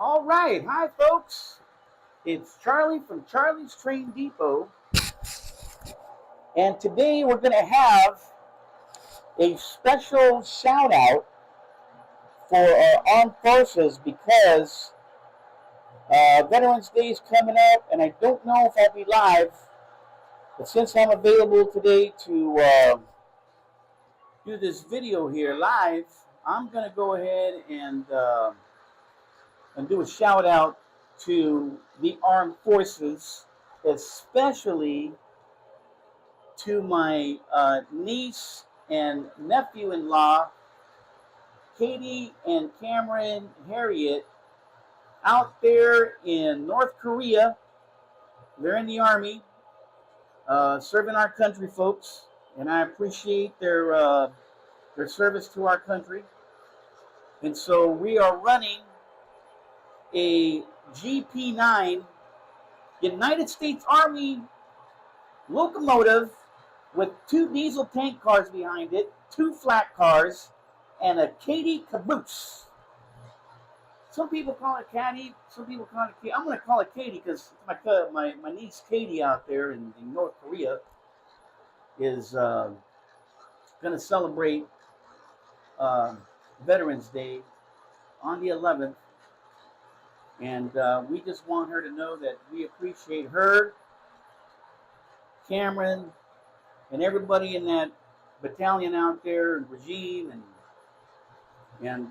All right, hi folks. It's Charlie from Charlie's Train Depot, and today we're going to have a special shout out for our armed forces because Veterans Day is coming up, and I don't know if I'll be live, but since I'm available today to do this video here live, I'm going to go ahead and do a shout out to the armed forces, especially to my niece and nephew-in-law, Katie and Cameron Heriot, out there in North Korea. They're in the Army, serving our country, folks, and I appreciate their service to our country. And so we are running a GP9 United States Army locomotive with 2 diesel tank cars behind it, 2 flat cars, and a Katie caboose. Some people call it Caddy, some people call it Katie. I'm going to call it Katie because my niece Katie out there in North Korea is going to celebrate Veterans Day on the 11th. And we just want her to know that we appreciate her, Cameron, and everybody in that battalion out there, and regime, and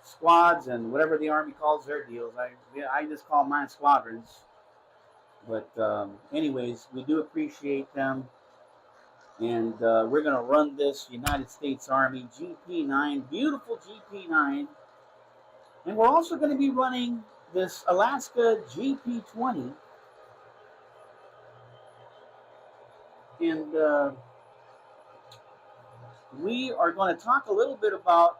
squads, and whatever the Army calls their deals. I just call mine squadrons. But anyways, we do appreciate them. And we're going to run this United States Army GP9, beautiful GP9. And we're also going to be running this Alaska GP20. And we are going to talk a little bit about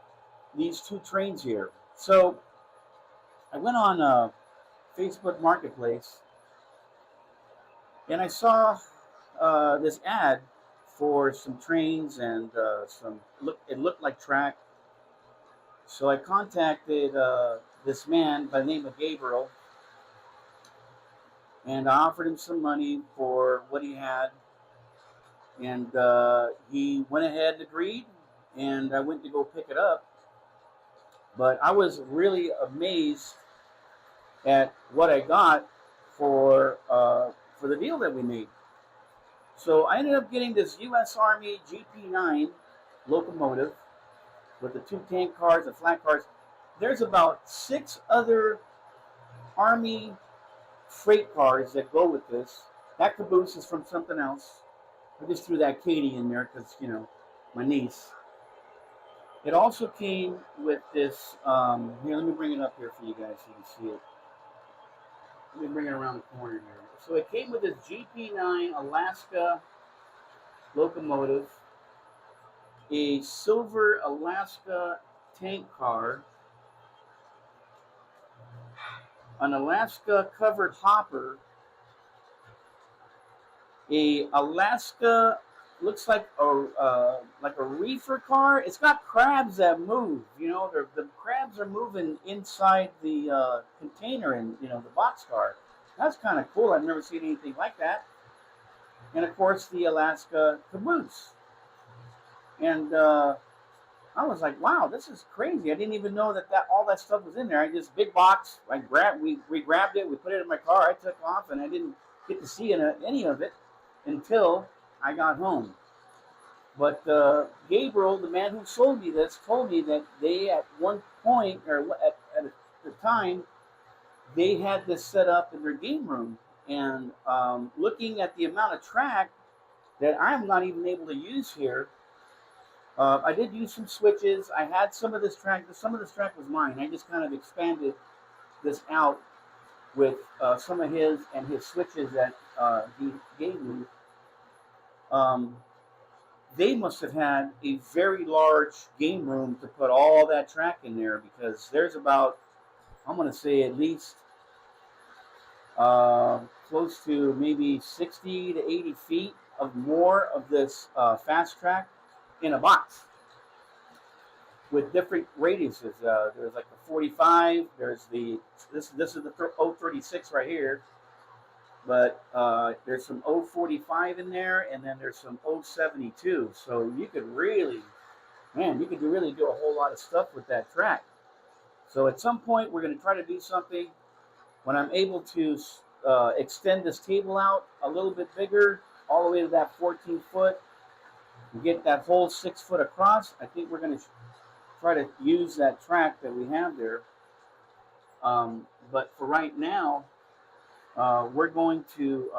these 2 trains here. So I went on Facebook Marketplace and I saw this ad for some trains and it looked like track. So I contacted this man by the name of Gabriel, and I offered him some money for what he had. And he went ahead and agreed, and I went to go pick it up. But I was really amazed at what I got for the deal that we made. So I ended up getting this U.S. Army GP9 locomotive with the 2 tank cars and flat cars. There's about 6 other Army freight cars that go with this. That caboose is from something else. I just threw that Katie in there because, my niece. It also came with this, here, let me bring it up here for you guys so you can see it. Let me bring it around the corner here. So it came with this GP9 Alaska locomotive, a silver Alaska tank car, an Alaska covered hopper, a Alaska, looks like a reefer car. It's got crabs that move. The crabs are moving inside the container in the boxcar. That's kind of cool. I've never seen anything like that. And of course the Alaska caboose. And I was like, wow, this is crazy. I didn't even know that all that stuff was in there. I just big box. We grabbed it. We put it in my car. I took off, and I didn't get to see any of it until I got home. But Gabriel, the man who sold me this, told me that they at one point, or at the time, they had this set up in their game room. And looking at the amount of track that I'm not even able to use here, I did use some switches. I had some of this track. Some of this track was mine. I just kind of expanded this out with some of his and his switches that he gave me. They must have had a very large game room to put all that track in there, because there's about, I'm going to say at least close to maybe 60 to 80 feet of more of this fast track in a box. with different radiuses. There's like the 45. There's this is the 036 right here, but there's some 045 in there, and then there's some 072. So you could really, man, you could really do a whole lot of stuff with that track. So at some point, we're going to try to do something when I'm able to extend this table out a little bit bigger, all the way to that 14 foot, and get that whole 6 foot across. I think we're going to try to use that track that we have there. But for right now, we're going to,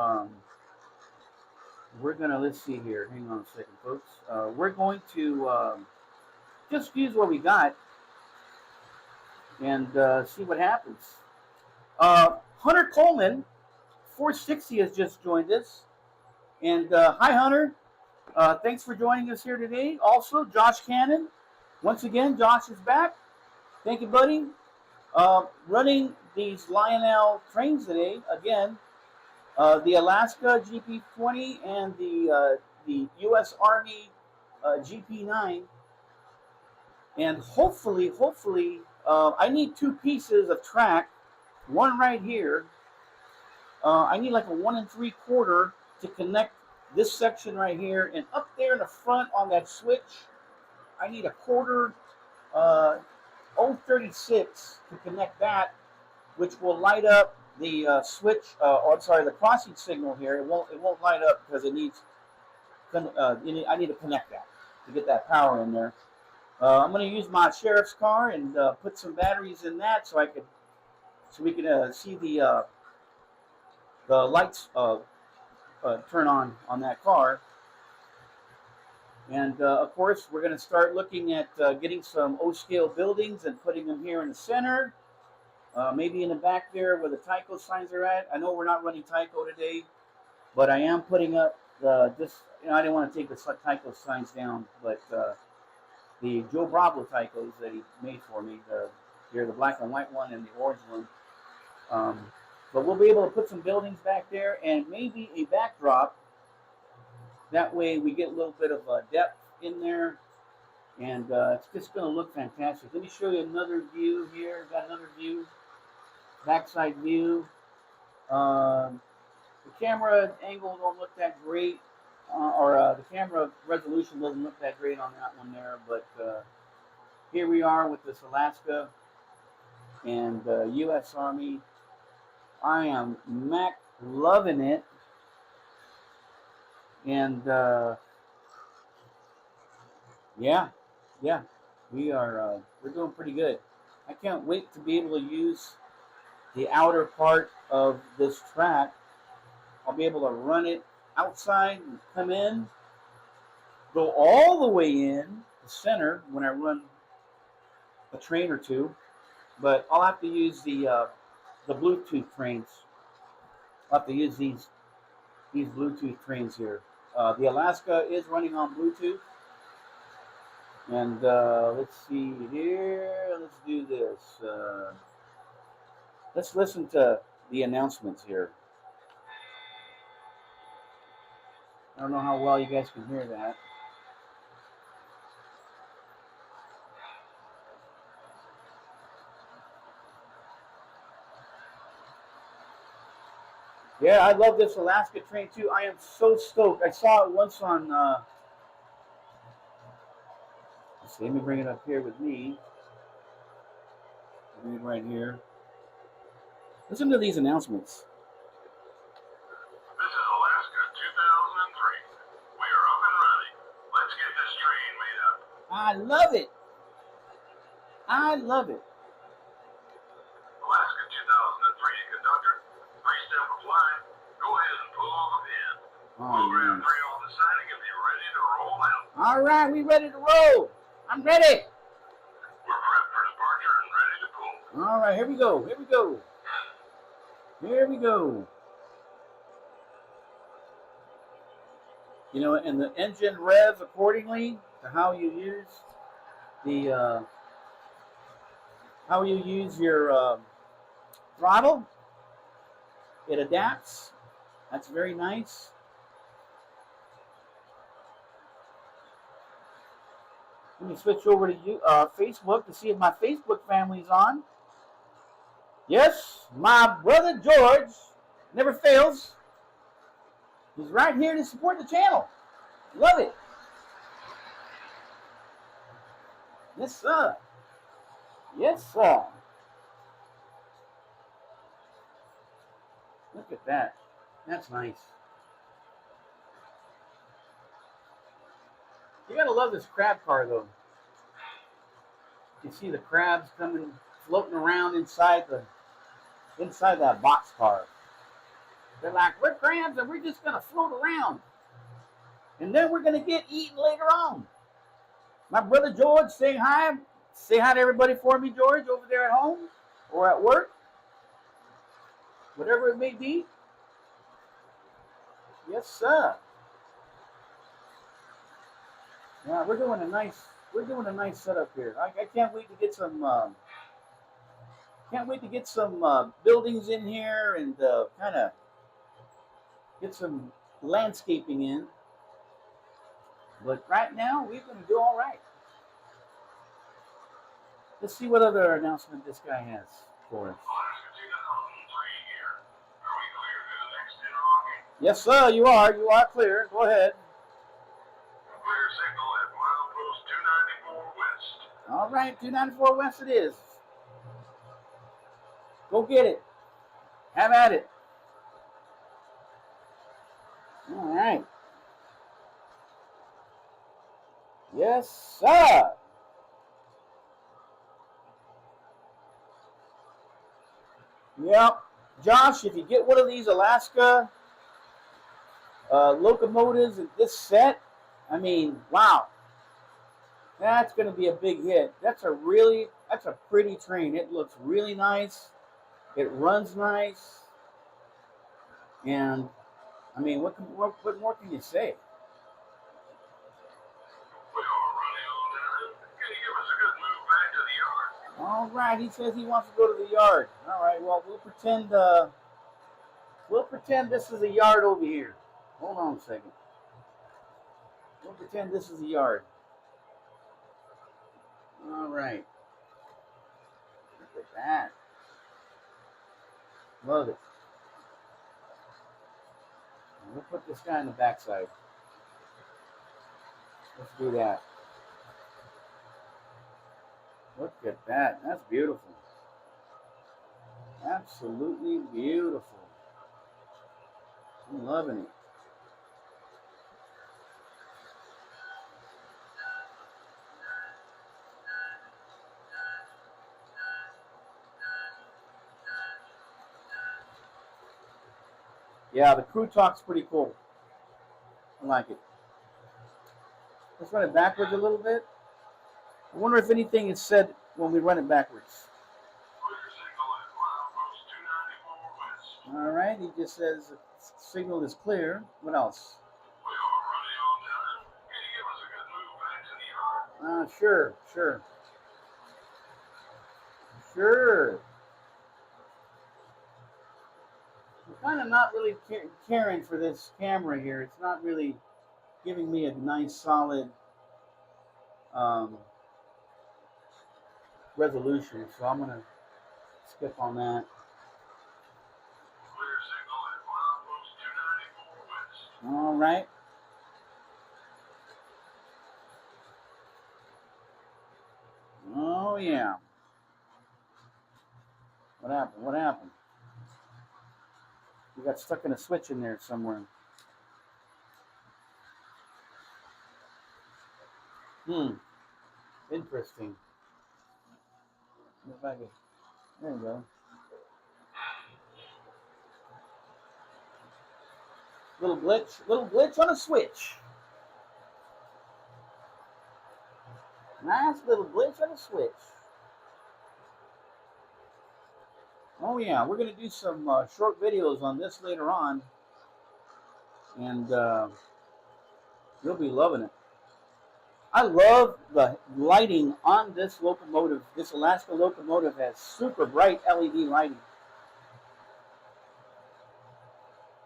let's see here. Hang on a second, folks. We're going to just use what we got and see what happens. Hunter Coleman, 460, has just joined us. And hi, Hunter. Thanks for joining us here today. Also, Josh Cannon. Once again, Josh is back. Thank you, buddy. Running these Lionel trains today. Again, the Alaska GP20 and the U.S. Army GP9. And hopefully, I need 2 pieces of track. One right here. I need like a 1 3/4 to connect this section right here, and up there in the front on that switch, I need a 1/4 036 to connect that, which will light up the switch. The crossing signal here. It won't light up because it needs. I need to connect that to get that power in there. I'm going to use my sheriff's car and put some batteries in that so we can see the lights turn on that car. And of course, we're going to start looking at getting some O-scale buildings and putting them here in the center. Maybe in the back there where the Tyco signs are at. I know we're not running Tyco today, but I am putting up this. I didn't want to take the Tyco signs down, but the Joe Bravo Tycos that he made for me, the black and white one and the orange one. But we'll be able to put some buildings back there and maybe a backdrop. That way we get a little bit of depth in there, and it's just going to look fantastic. Let me show you another view here. Got another view, backside view. The camera angle don't look that great, or the camera resolution doesn't look that great on that one there. But here we are with this Alaska and U.S. Army. I am loving it, and yeah, we're doing pretty good. I can't wait to be able to use the outer part of this track. I'll be able to run it outside and come in, go all the way in the center when I run a train or two, but I'll have to use the Bluetooth trains. I'll have to use these Bluetooth trains here. The Alaska is running on Bluetooth. And let's see here. Let's do this. Let's listen to the announcements here. I don't know how well you guys can hear that. Yeah, I love this Alaska train too. I am so stoked. I saw it once on. Let's see, let me bring it up here with me. Bring it right here. Listen to these announcements. This is Alaska 2003. We are up and running. Let's get this train made up. I love it. I love it. Alaska 2003 conductor. 3-step of line. Go ahead and pull the pin. Program 3 on the siding and be ready to roll out. All right, we ready to roll. I'm ready. We're prepped for departure and ready to pull. All right, here we go. Here we go. Here we go. You know, and the engine revs accordingly to how you use the your throttle. It adapts. That's very nice. Let me switch over to you, Facebook to see if my Facebook family's on. Yes, my brother George never fails. He's right here to support the channel. Love it. Yes, sir. Yes, sir. Look at that. That's nice. You gotta love this crab car, though. You see the crabs coming, floating around inside that box car. They're like, we're crabs and we're just gonna float around, and then we're gonna get eaten later on. My brother George, say hi. Say hi to everybody for me, George, over there at home or at work, whatever it may be. Yes, sir. Yeah, we're doing a nice setup here. I can't wait to get some buildings in here and kind of get some landscaping in. But right now we're going to do all right. Let's see what other announcement this guy has for us. Yes, sir. You are clear. Go ahead. Clear signal at milepost 294 west. All right, 294 west it is. Go get it. Have at it. All right. Yes, sir. Yep. Josh, if you get one of these Alaska locomotives in this set, I mean, wow. That's going to be a big hit. That's a pretty train. It looks really nice. It runs nice. And, I mean, what more can you say? All right, he says he wants to go to the yard. All right, well, we'll pretend this is a yard over here. Hold on a second. We'll pretend this is a yard. All right. Look at that. Love it. We'll put this guy on the backside. Let's do that. Look at that. That's beautiful. Absolutely beautiful. I'm loving it. Yeah, the crew talk's pretty cool. I like it. Let's run it backwards a little bit. I wonder if anything is said when we run it backwards. All right, he just says the signal is clear. What else? Sure. I'm kind of not really caring for this camera here. It's not really giving me a nice solid resolution, so I'm gonna skip on that. Clear signal at milepost 294 west. All right. Oh yeah. What happened? We got stuck in a switch in there somewhere. Interesting. There you go. Little glitch on a switch. Nice little glitch on a switch. Oh yeah, we're gonna do some short videos on this later on, and you'll be loving it. I love the lighting on this locomotive. This Alaska locomotive has super bright LED lighting.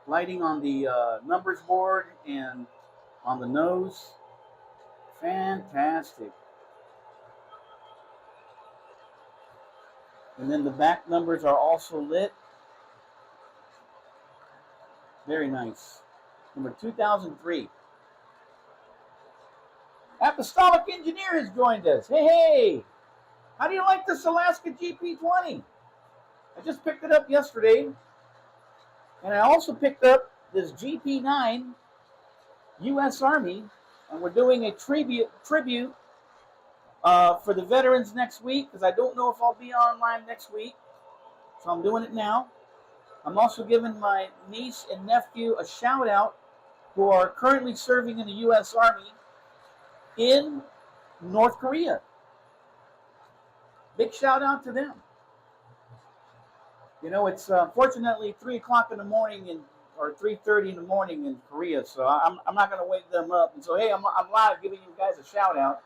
Lighting on the numbers board and on the nose. Fantastic. And then the back numbers are also lit. Very nice. Number 2003. Apostolic Engineer has joined us. Hey, hey! How do you like this Alaska GP20? I just picked it up yesterday. And I also picked up this GP9 U.S. Army. And we're doing a tribute for the veterans next week, because I don't know if I'll be online next week. So I'm doing it now. I'm also giving my niece and nephew a shout out who are currently serving in the U.S. Army in North Korea. Big shout out to them. You know, it's fortunately 3 o'clock in the morning or 3:30 in the morning in Korea, so I'm not going to wake them up and say, hey, I'm live giving you guys a shout out.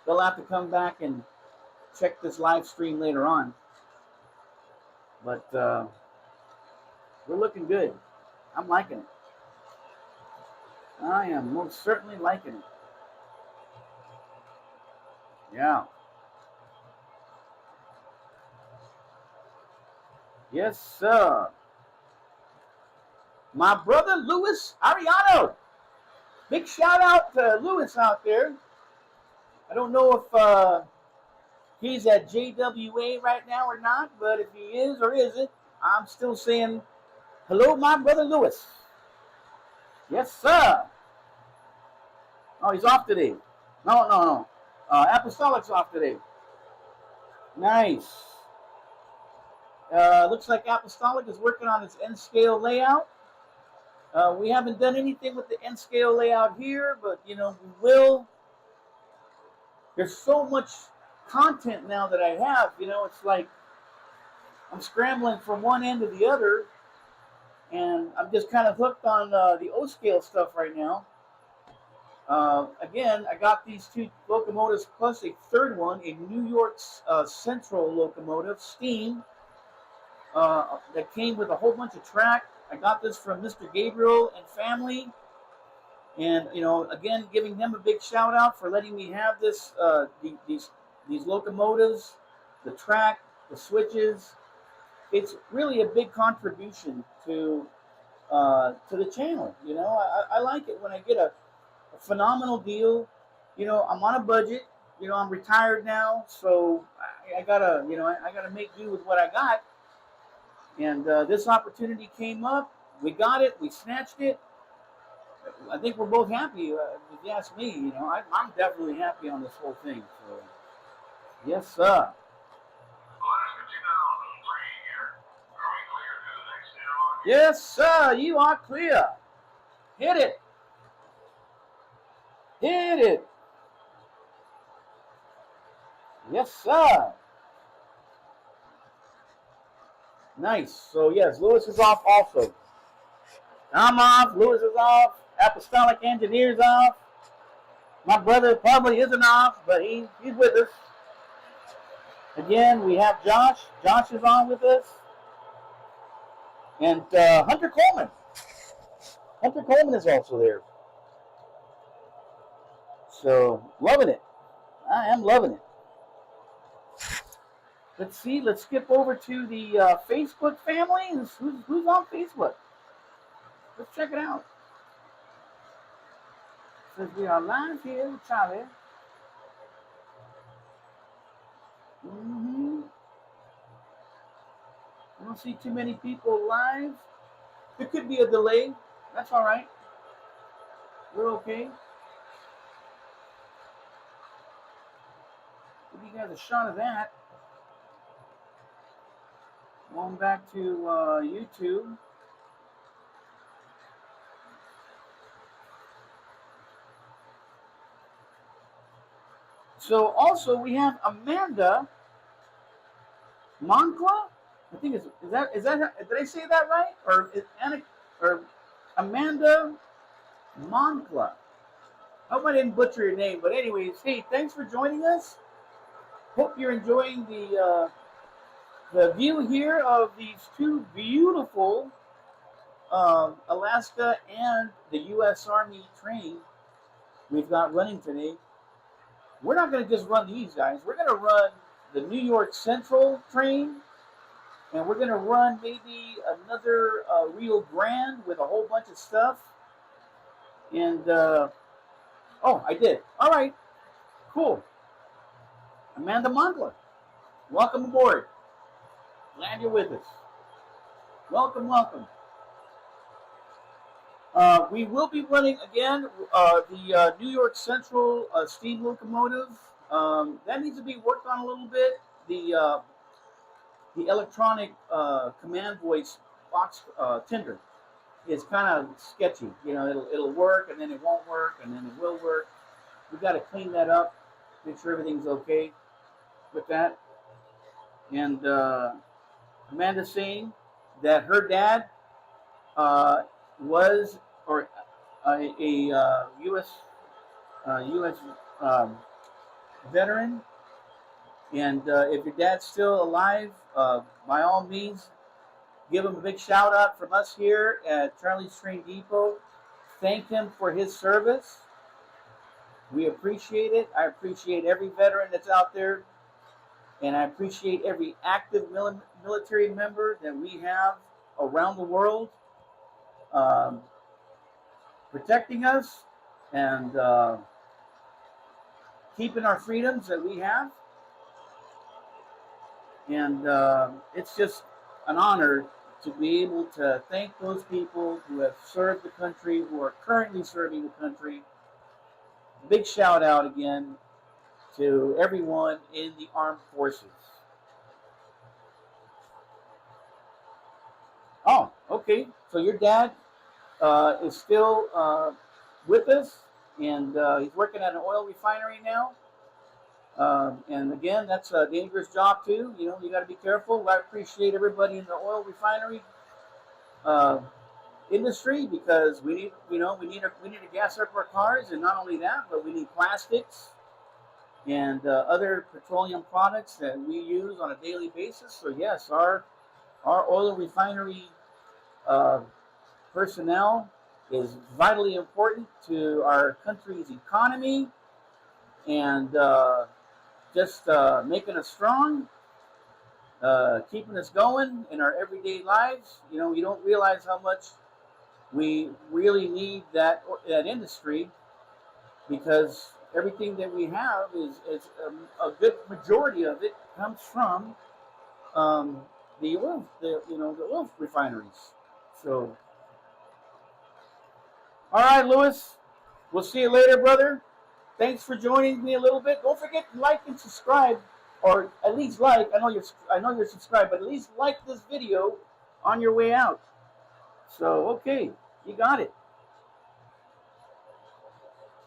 They'll have to come back and check this live stream later on. But we're looking good. I'm liking it. I am most certainly liking it. Yeah. Yes, sir. My brother Luis Ariano. Big shout out to Luis out there. I don't know if he's at JWA right now or not, but if he is or isn't, I'm still saying hello, my brother Luis. Yes, sir. Oh, he's off today. No. Apostolic's off today. Nice. Looks like Apostolic is working on its N-scale layout. We haven't done anything with the N-scale layout here, but, you know, we will. There's so much content now that I have, you know, it's like I'm scrambling from one end to the other, and I'm just kind of hooked on the O-scale stuff right now. Again, I got these 2 locomotives plus a third one, a New York Central locomotive, steam, that came with a whole bunch of track. I got this from Mr. Gabriel and family. And, you know, again, giving them a big shout out for letting me have this, these locomotives, the track, the switches. It's really a big contribution to the channel. You know, I like it when I get a phenomenal deal. You know, I'm on a budget. You know, I'm retired now, so I gotta, you know, I gotta make do with what I got. And this opportunity came up. We got it. We snatched it. I think we're both happy. If you ask me, you know, I'm definitely happy on this whole thing. So, yes, sir. Yes, sir. You are clear. Hit it. Hit it. Yes, sir. Nice. So, yes, Lewis is off also. I'm off. Lewis is off. Apostolic Engineer's off. My brother probably isn't off, but he's with us. Again, we have Josh. Josh is on with us. And Hunter Coleman. Hunter Coleman is also there. So, loving it. I am loving it. Let's see. Let's skip over to the Facebook family. Who's on Facebook? Let's check it out. Says we are live here with Charlie. I don't see too many people live. There could be a delay. That's all right. We're okay. Give you guys a shot of that. Going back to YouTube. So also we have Amanda Moncla. I think is that did I say that right? Or Amanda Moncla. I hope I didn't butcher your name, but anyways, hey, thanks for joining us. Hope you're enjoying the view here of these 2 beautiful Alaska and the U.S. Army train we've got running today. We're not going to just run these guys. We're going to run the New York Central train and we're gonna run maybe another Rio Grande with a whole bunch of stuff. And oh, I did. All right, cool. Amanda Mondler, welcome aboard. Glad you're with us. Welcome, welcome. We will be running again the New York Central steam locomotive. That needs to be worked on a little bit. The electronic command voice box tender is kind of sketchy. You know, it'll work and then it won't work and then it will work. We've got to clean that up, make sure everything's okay with that. And Amanda's saying that her dad was or a U.S. Veteran, and if your dad's still alive, by all means, give him a big shout out from us here at Charlie's Train Depot. Thank him for his service. We appreciate it. I appreciate every veteran that's out there, and I appreciate every active military member that we have around the world, protecting us and keeping our freedoms that we have. And it's just an honor to be able to thank those people who have served the country, who are currently serving the country. Big shout out again to everyone in the armed forces. Oh, okay. So your dad is still with us, and he's working at an oil refinery now. And again, that's a dangerous job too. You know, you got to be careful. I appreciate everybody in the oil refinery industry because we need, you know, we need to gas up our cars, and not only that, but we need plastics and other petroleum products that we use on a daily basis. So yes, our oil refinery personnel is vitally important to our country's economy and just making us strong, keeping us going in our everyday lives. You know, you don't realize how much we really need that industry because everything that we have is a good majority of it comes from the oil refineries. So, all right, Lewis, we'll see you later, brother. Thanks for joining me a little bit. Don't forget to like and subscribe, or at least like. I know you're subscribed, but at least like this video on your way out. So okay, you got it.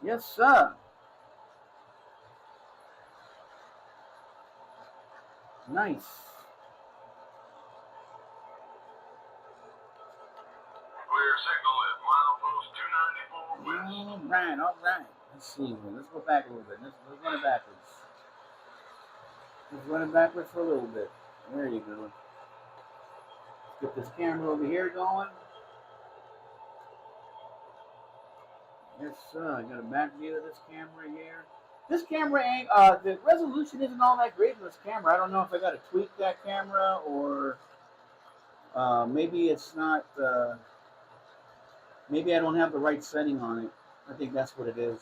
Yes, sir. Nice. Clear signal at milepost 294 west. All right, all right. Let's see. Let's go back a little bit. Let's run it backwards. Let's run it backwards for a little bit. There you go. Let's get this camera over here going. Yes, sir. I got a back view of this camera here. This camera ain't, the resolution isn't all that great in this camera. I don't know if I got to tweak that camera or maybe it's not, maybe I don't have the right setting on it. I think that's what it is.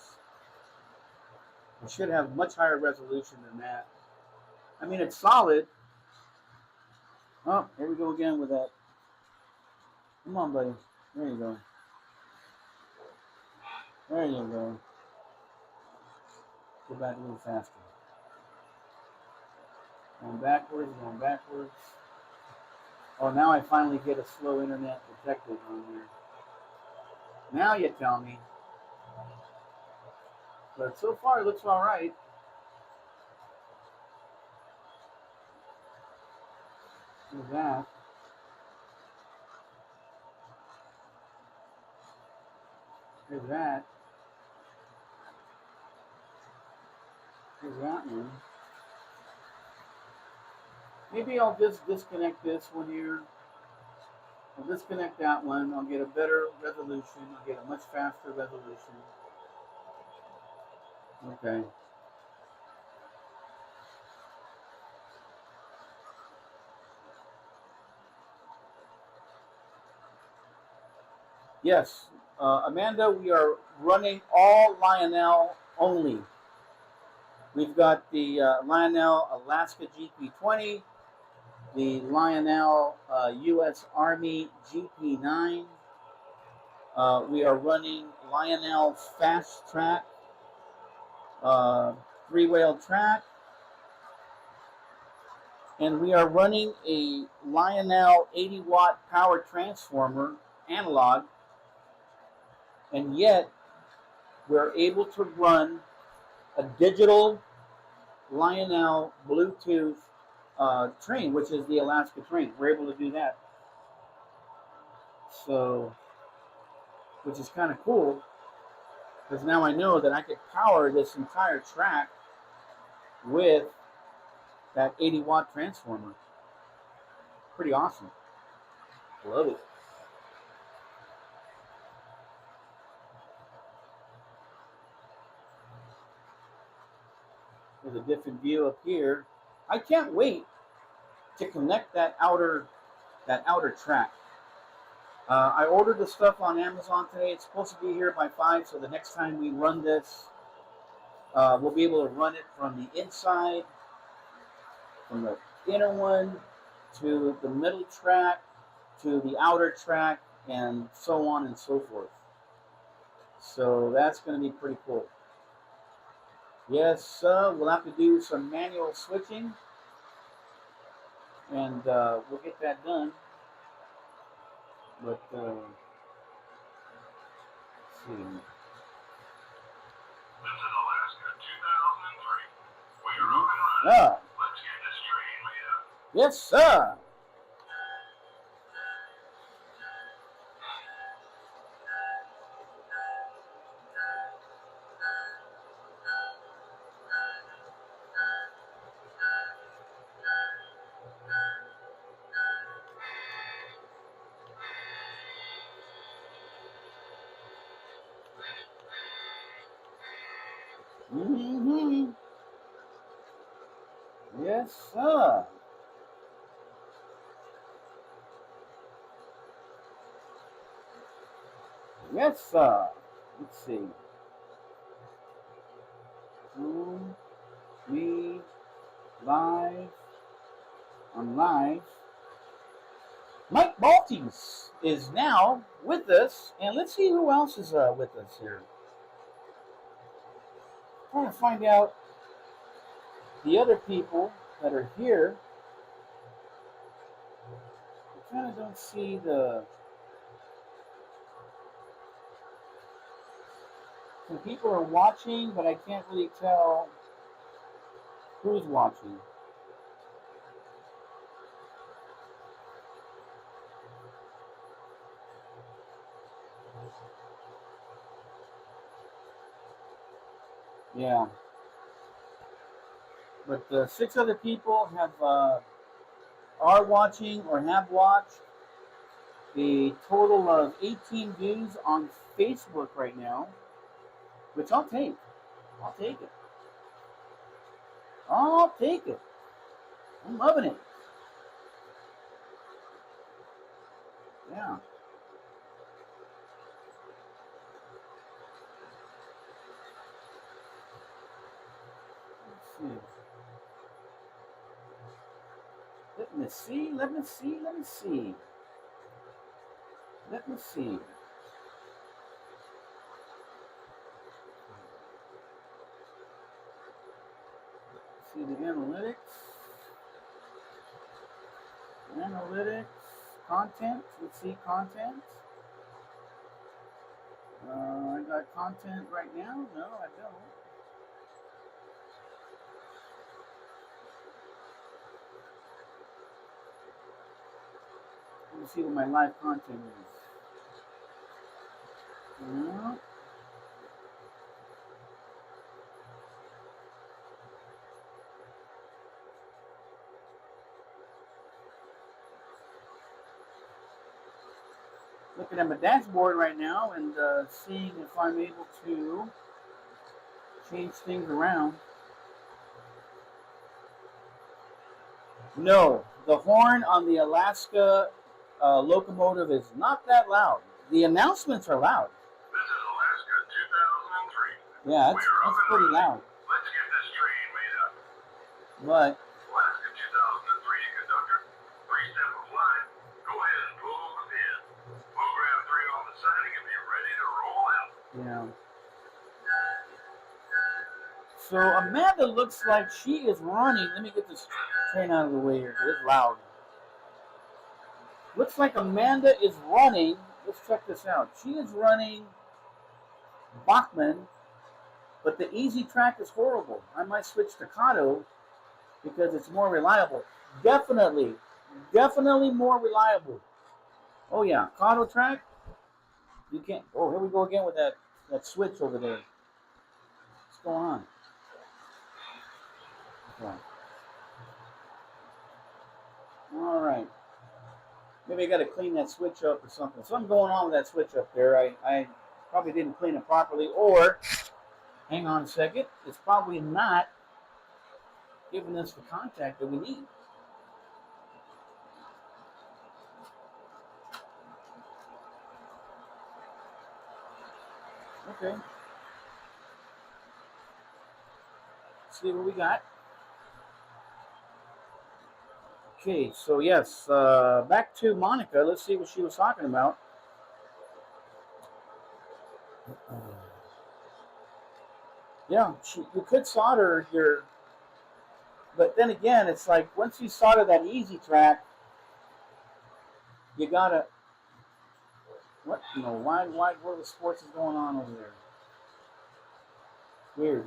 It should have much higher resolution than that. I mean, it's solid. Oh, here we go again with that. Come on, buddy. There you go. There you go. Go back a little faster. Going backwards, going backwards. Oh, now I finally get a slow internet detected on here. Now you tell me. But so far it looks all right. Look at that. Here's that. Here's that one. Maybe I'll just disconnect this one here. I'll disconnect that one. I'll get a better resolution. I'll get a much faster resolution. Okay. Yes, Amanda, we are running all Lionel only. We've got the Lionel Alaska GP20, the Lionel U.S. Army GP9. We are running Lionel Fast Track, three-wheel track, and we are running a Lionel 80-watt power transformer analog, and yet we're able to run a digital Lionel Bluetooth train, which is the Alaska train. We're able to do that. So, which is kind of cool, because now I know that I could power this entire track with that 80-watt transformer. Pretty awesome. Love it. There's a different view up here. I can't wait to connect that outer track. I ordered the stuff on Amazon today. It's supposed to be here by 5, so the next time we run this, we'll be able to run it from the inside, from the inner one, to the middle track, to the outer track, and so on and so forth. So that's going to be pretty cool. Yes, we'll have to do some manual switching, and we'll get that done. But let's see. This is Alaska 2003. We're up and running. Ah, Let's get this train made up. yes, sir. Mm-hmm. Yes, sir. Yes, sir. Let's see. We live. I'm live. Mike Maltese is now with us, and let's see who else is with us here. Trying to find out the other people that are here. I kind of don't see some people are watching, but I can't really tell who's watching. Yeah. But 6 other people are watching or have watched. A total of 18 views on Facebook right now, which I'll take. I'll take it. I'll take it. I'm loving it. Yeah. Let's see. Let me see. Let me see. Let me see. Let me see. See the analytics. Analytics. Content. Let's see content. I got content right now? No, I don't. Let me see what my live content is. No. Looking at my dashboard right now and seeing if I'm able to change things around. No, the horn on the Alaska locomotive is not that loud. The announcements are loud. This is Alaska 2003. Yeah, that's pretty loud. Let's get this train made up. But Alaska 2003 conductor, 3-step of line. Go ahead and pull the pin. We'll grab 3 on the siding and be ready to roll out. yeah. So Amanda looks like she is running. Let me get this train out of the way here, 'cause it's loud. Looks like Amanda is running. Let's check this out. She is running Bachman, but the easy track is horrible. I might switch to Kato because it's more reliable. Definitely more reliable. Oh yeah, Kato track. You can't. Oh, here we go again with that switch over there. What's going on? Yeah. All right. Maybe I got to clean that switch up or something. Something going on with that switch up there. I probably didn't clean it properly, or hang on a second, it's probably not giving us the contact that we need. Okay. Let's see what we got. Okay, so yes, back to Monica. Let's see what she was talking about. Yeah, you could solder your, but then again, it's like once you solder that easy track, you gotta, what, why, what the sports is going on over there? Weird.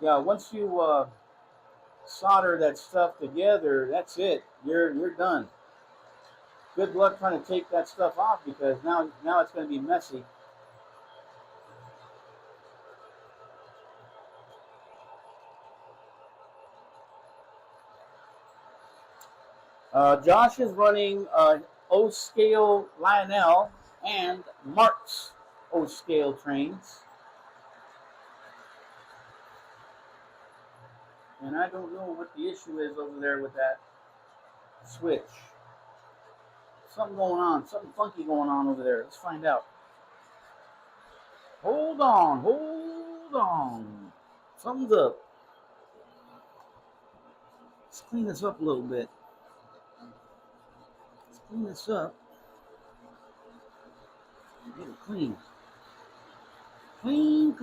Yeah, once you solder that stuff together, that's it. You're done. Good luck trying to take that stuff off because now it's going to be messy. Josh is running O-scale Lionel and Mark's O-scale trains. And I don't know what the issue is over there with that switch. Something going on. Something funky going on over there. Let's find out. Hold on. Something's up. Let's clean this up a little bit. Let's clean this up. Get it clean. Clean.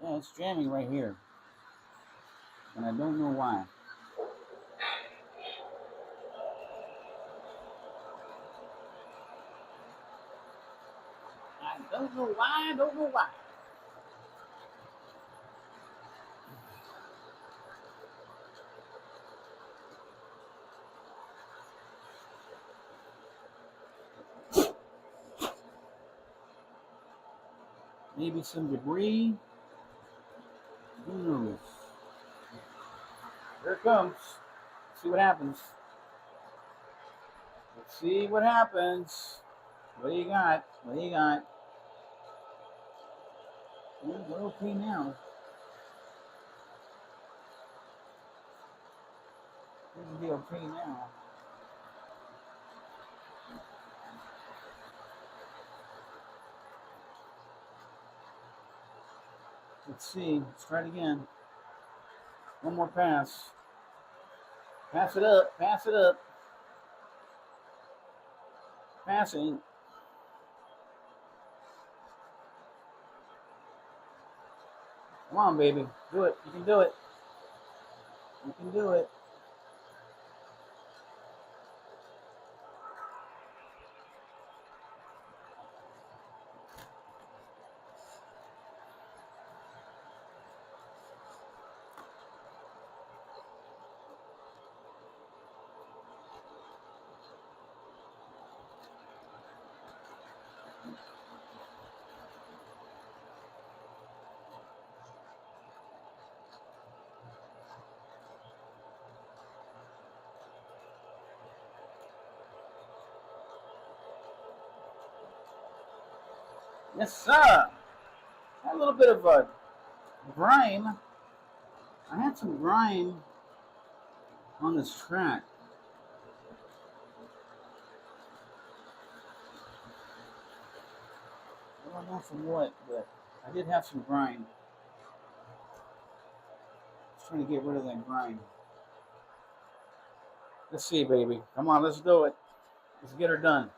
Yeah, it's jamming right here. And I don't know why. I don't know why. Maybe some debris. Who knows? Here it comes. Let's see what happens. Let's see what happens. What do you got? We're okay now. We'll be okay now. Let's see. Let's try it again. One more pass. Pass it up. Passing. Come on, baby. Do it. You can do it. Yes, sir. Had a little bit of grime. I had some grime on this track. I don't know from what, but I did have some grime. Just trying to get rid of that grime. Let's see, baby. Come on, let's do it. Let's get her done.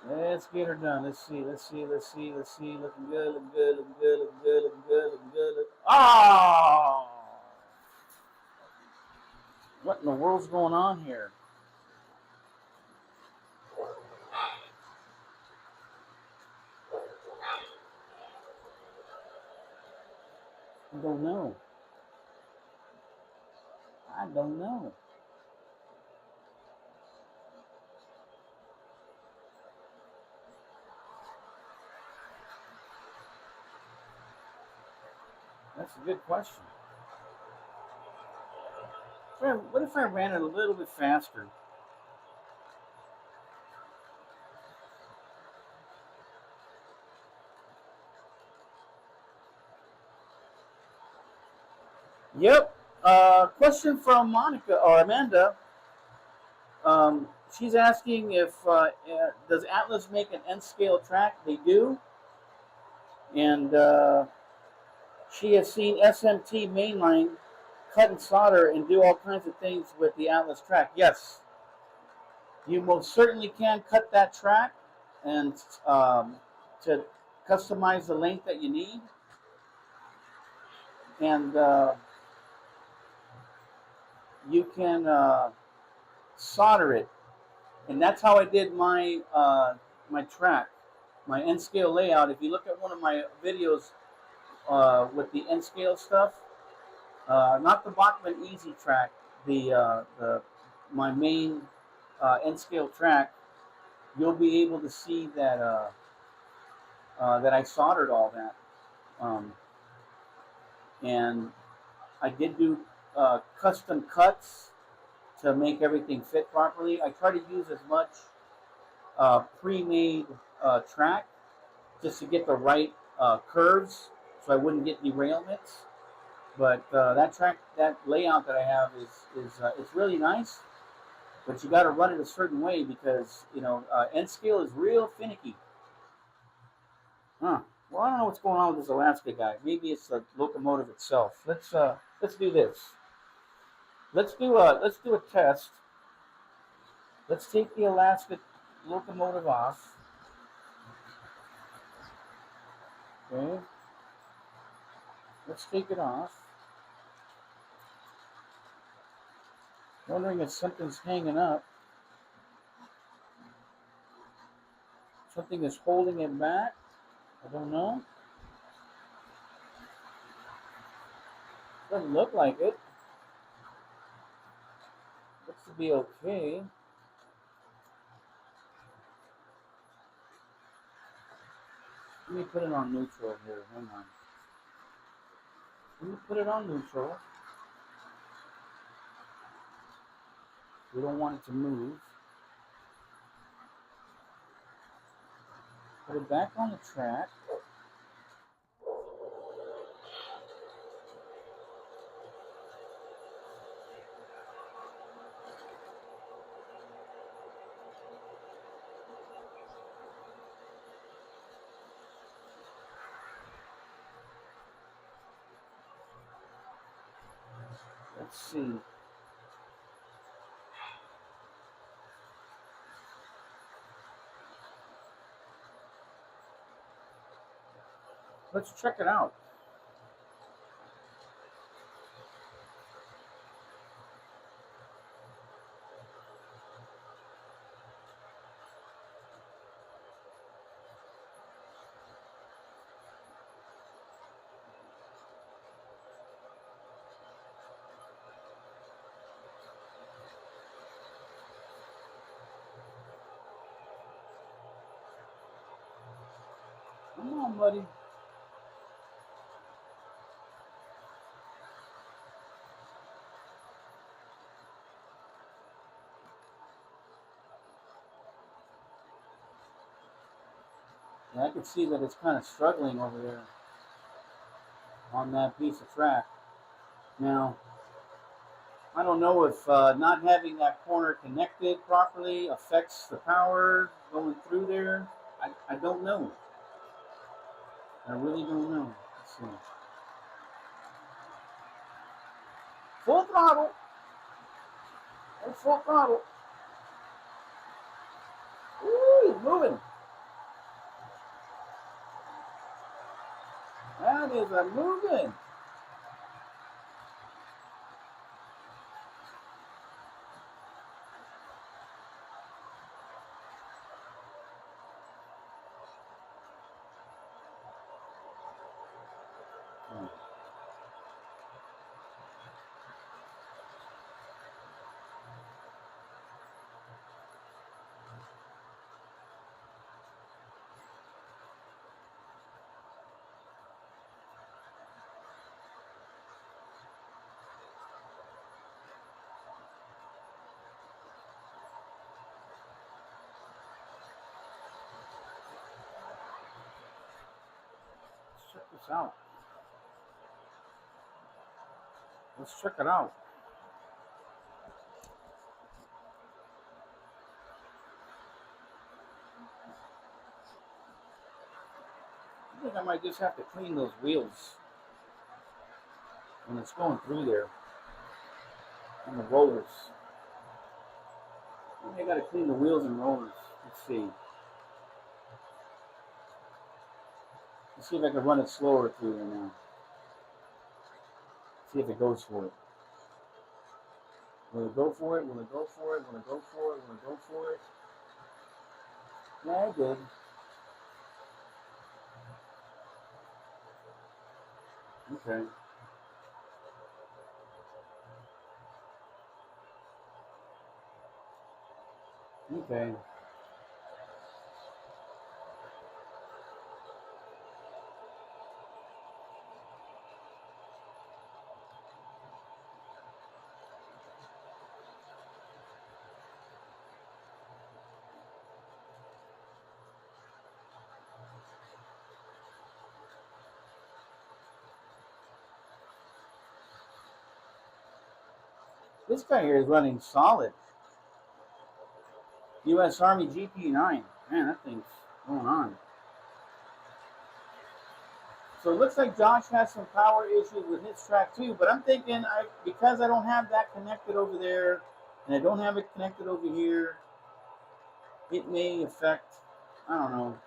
Let's get her done. Let's see. Let's see. Let's see. Let's see. Looking good. Looking good. Looking good. Looking good. Looking good. Looking good. Oh! What in the world's going on here? I don't know. I don't know. That's a good question. What if I ran it a little bit faster? Yep. Question from Monica or Amanda. She's asking if does Atlas make an N scale track? They do, and she has seen SMT mainline cut and solder and do all kinds of things with the Atlas track. Yes, you most certainly can cut that track and to customize the length that you need, and you can solder it. And that's how I did my my track, my N scale layout. If you look at one of my videos with the N scale stuff, not the Bachman Easy track, the my main N scale track, you'll be able to see that that I soldered all that, and I did do custom cuts to make everything fit properly. I try to use as much pre-made track just to get the right curves, so I wouldn't get derailments. But that track, that layout that I have is it's really nice. But you got to run it a certain way because N scale is real finicky. Huh. Well, I don't know what's going on with this Alaska guy. Maybe it's the locomotive itself. Let's do this. Let's do a test. Let's take the Alaska locomotive off. Okay. Let's take it off. Wondering if something's hanging up. Something is holding it back. I don't know. Doesn't look like it. Looks to be okay. Let me put it on neutral here. Hang on. Let me put it on neutral. We don't want it to move. Put it back on the track. Let's see. Let's check it out. Come on, buddy. Yeah, I can can see that it's kind of struggling over there on that piece of track. Now, I don't know if not having that corner connected properly affects the power going through there. I don't know. I really don't know. Let's see. Full throttle. That's full throttle. Ooh, he's moving. That is a moving. Let's check this out. Let's check it out. I think I might just have to clean those wheels when it's going through there and the rollers. I got to clean the wheels and rollers. Let's see. Let's see if I can run it slower through there now. See if it goes for it. Will it go for it? Will it go for it? Will it go for it? Will it go for it? Yeah, it did. Okay. Okay. This guy here is running solid. U.S. Army GP9. Man, that thing's going on. So it looks like Josh has some power issues with his track too, but I'm thinking because I don't have that connected over there and I don't have it connected over here, it may affect, I don't know,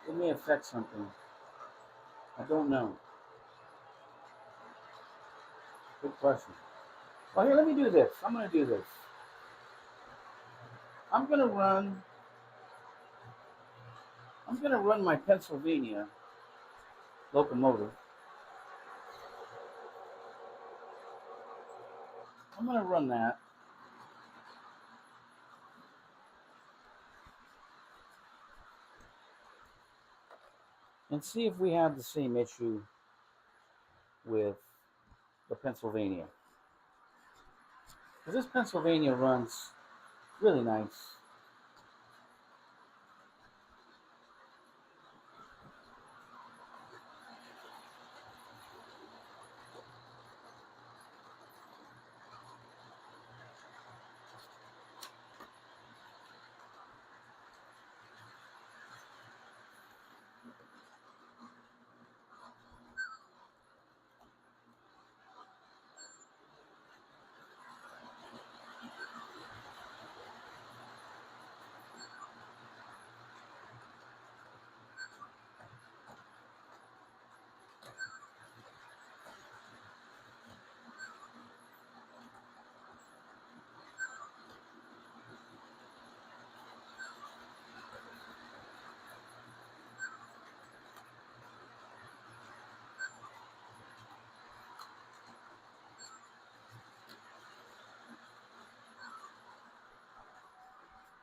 it may affect something. I don't know. Good question. Well, here, let me do this. I'm going to do this. I'm going to run my Pennsylvania locomotive. I'm going to run that. And see if we have the same issue with the Pennsylvania. Because this Pennsylvania runs really nice.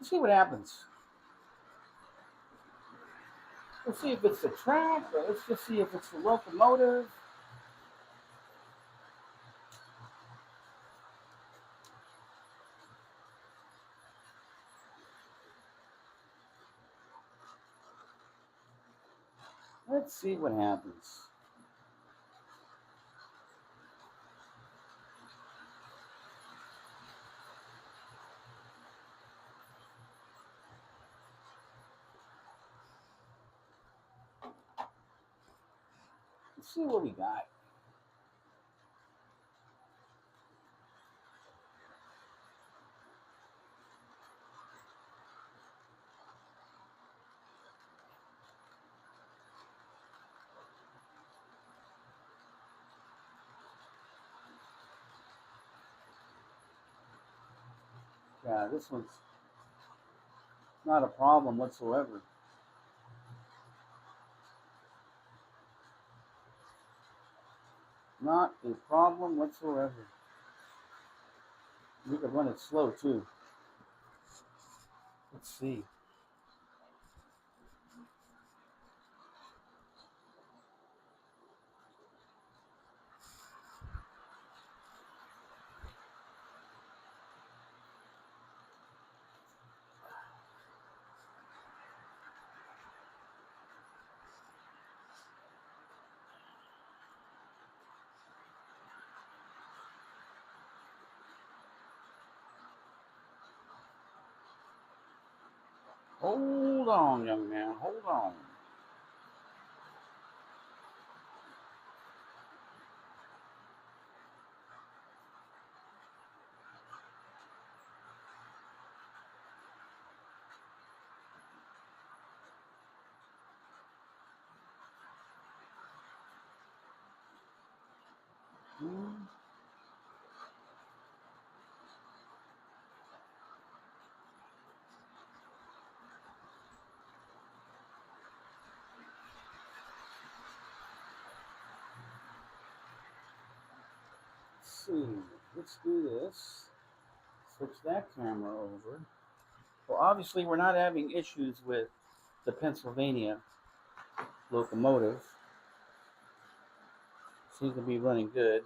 Let's see what happens. Let's see if it's the track, or let's just see if it's the locomotive. Let's see what happens. Let's see what we got. Yeah, this one's not a problem whatsoever. Not a problem whatsoever. We could run it slow too. Let's see. Hold on, young man. Hold on. Hmm. Let's see. Let's do this. Switch that camera over. Well, obviously, we're not having issues with the Pennsylvania locomotive. Seems to be running good.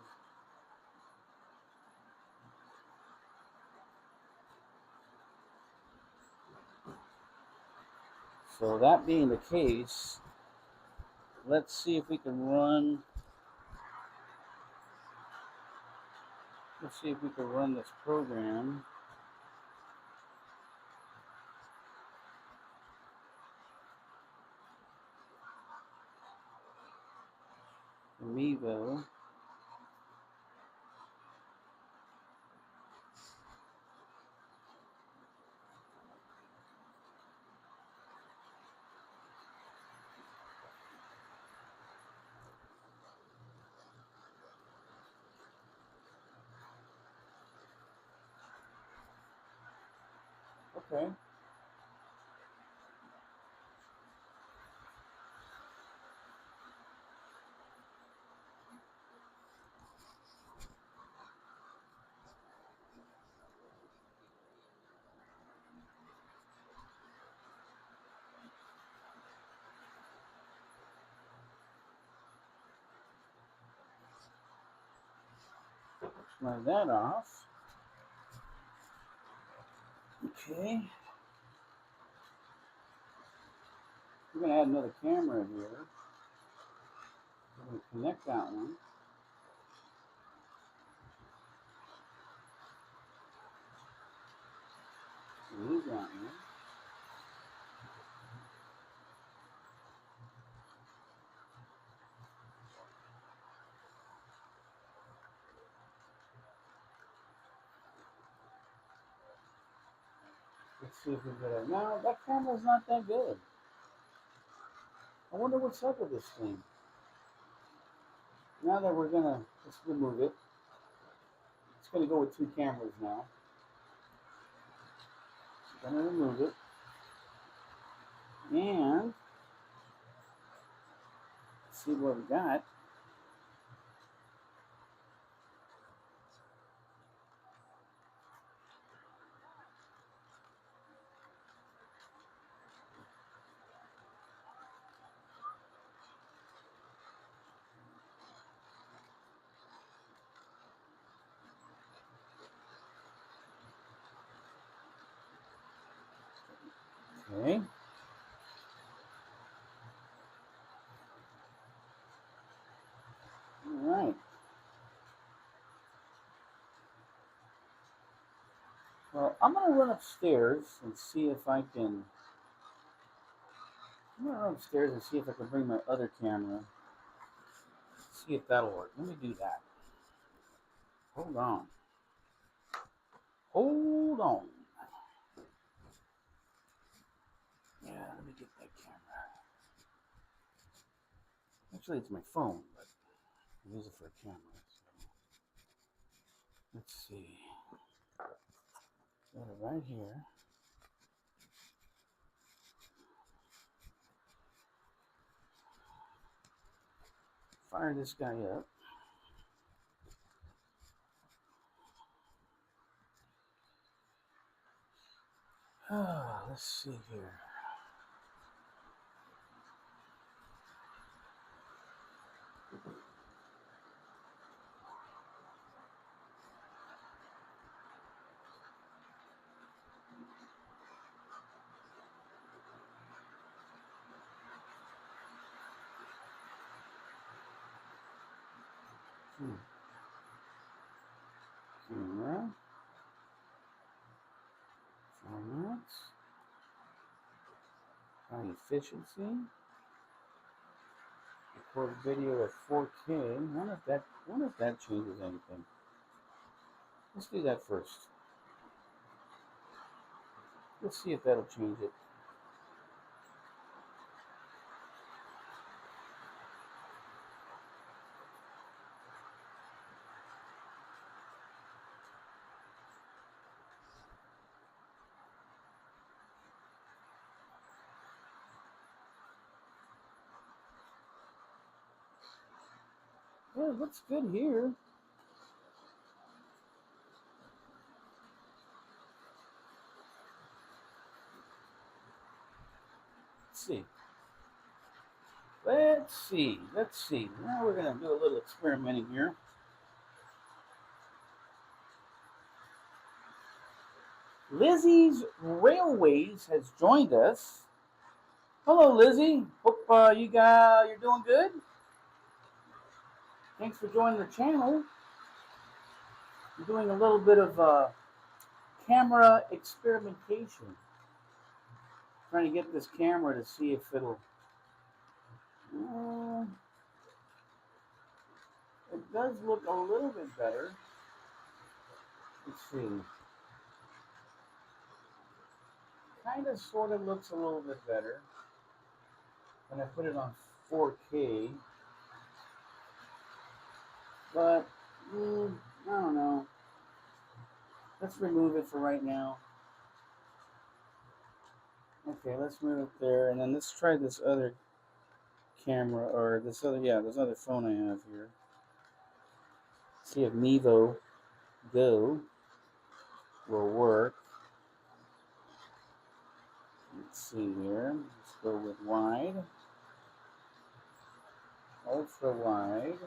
So that being the case, let's see if we can run. Let's see if we can run this program. Amiibo. Okay. Turn that off. Okay. We're going to add another camera here. We're going to connect that one. Move that one. Let's see if we get it. No, that camera's not that good. I wonder what's up with this thing. Now that we're gonna just remove it, it's gonna go with two cameras now. Gonna remove it, and see what we got. Okay. Well, I'm gonna run upstairs and see if I can. I'm gonna run upstairs and see if I can bring my other camera. See if that'll work. Let me do that. Hold on. Hold on. Yeah, let me get that camera. Actually, it's my phone, but I use it for a camera. So let's see. Got it right here. Fire this guy up. Let's see here. Camera. Formats. High efficiency. Record video at 4K. Wonder if that changes anything. Let's do that first. Let's see if that'll change it. Well, it looks good here. Let's see. Let's see. Let's see. Now we're going to do a little experimenting here. Lizzie's Railways has joined us. Hello, Lizzie. Hope you're doing good. Thanks for joining the channel. I'm doing a little bit of camera experimentation. Trying to get this camera to see if it'll. It does look a little bit better. Let's see. Kind of, sort of looks a little bit better when I put it on 4K. But I don't know. Let's remove it for right now. Okay, let's move it there, and then let's try this other camera, or this other phone I have here. See if Mevo Go will work. Let's see here. Let's go with wide, ultra wide,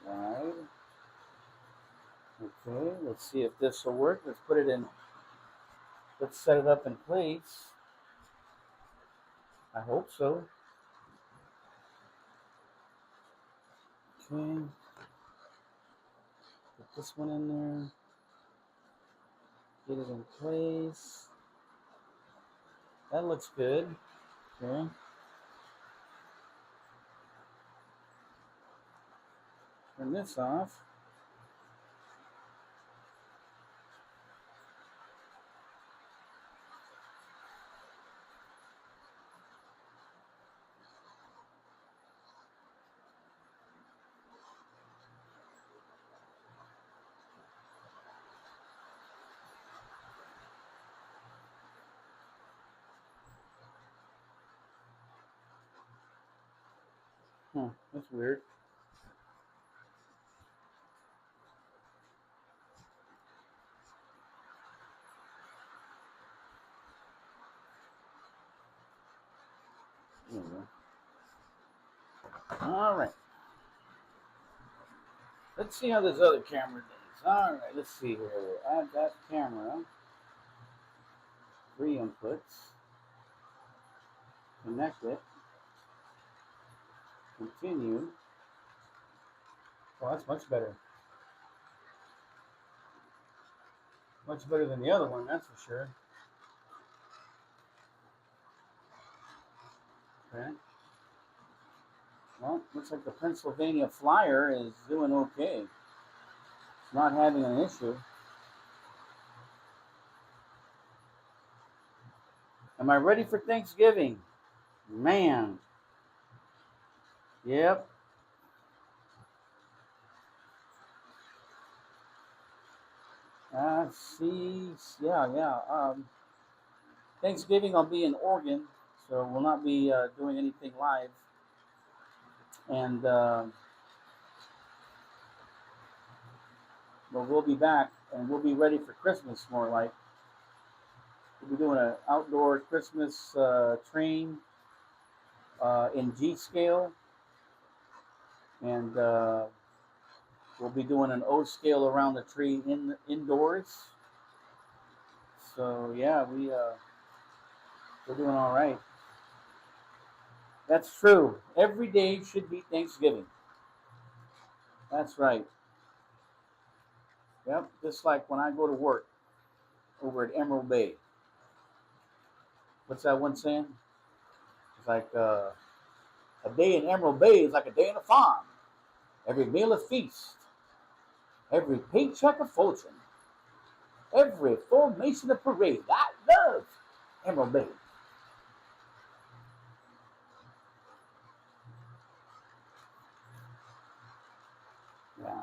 wide. Okay, let's see if this will work. Let's put it in. Let's set it up in place. I hope so. Okay. Put this one in there. Get it in place. That looks good. Okay. Turn this off. That's weird. There we go. All right. Let's see how this other camera does. All right, let's see here. Add that camera. 3 inputs. Connect it. Continue. Oh, that's much better. Much better than the other one, that's for sure. Okay. Well, looks like the Pennsylvania Flyer is doing okay. It's not having an issue. Am I ready for Thanksgiving? Man. Yep. See, yeah. Thanksgiving I'll be in Oregon, so we'll not be doing anything live. And but we'll be back, and we'll be ready for Christmas more like. We'll be doing an outdoor Christmas train in G scale, and we'll be doing an O scale around the tree indoors. So yeah, we're doing all right. That's true. Every day should be Thanksgiving. That's right. Yep. Just like when I go to work over at Emerald Bay. What's that one saying? It's like a day in Emerald Bay is like a day in a farm. Every meal a feast. Every paycheck a fortune. Every formation a parade. I love Emerald Bay. Yeah.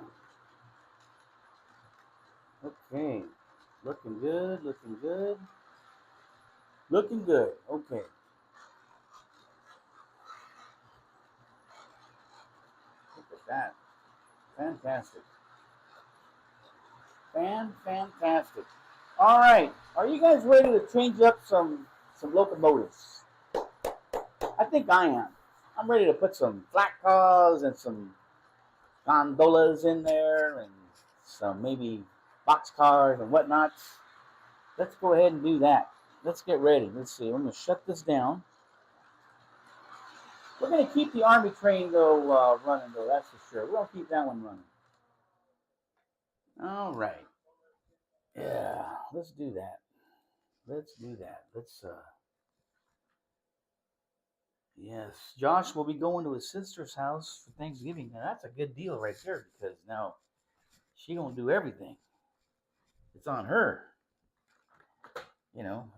Okay. Looking good, looking good. Looking good. Okay. Look at that. Fantastic. Fantastic. All right. Are you guys ready to change up some locomotives? I think I am. I'm ready to put some flat cars and some gondolas in there and some maybe box cars and whatnot. Let's go ahead and do that. Let's get ready. Let's see. I'm going to shut this down. We're going to keep the Army train though running though. That's for sure. We're going to keep that one running. All right. Yeah. Let's do that. Let's do that. Yes, Josh will be going to his sister's house for Thanksgiving. Now that's a good deal right there because now she gonna do everything. It's on her.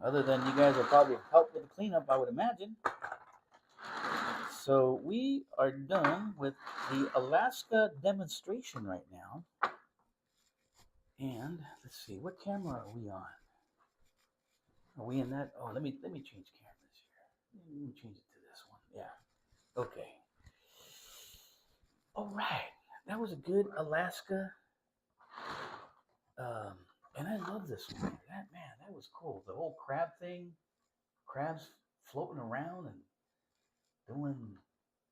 Other than you guys will probably help with the cleanup, I would imagine. So we are done with the Alaska demonstration right now. And let's see, what camera are we on? Are we in that? Oh, let me change cameras here. Let me change it to this one. Yeah. Okay. All right. That was a good Alaska. And I love this one. That was cool. The whole crab thing, crabs floating around and doing,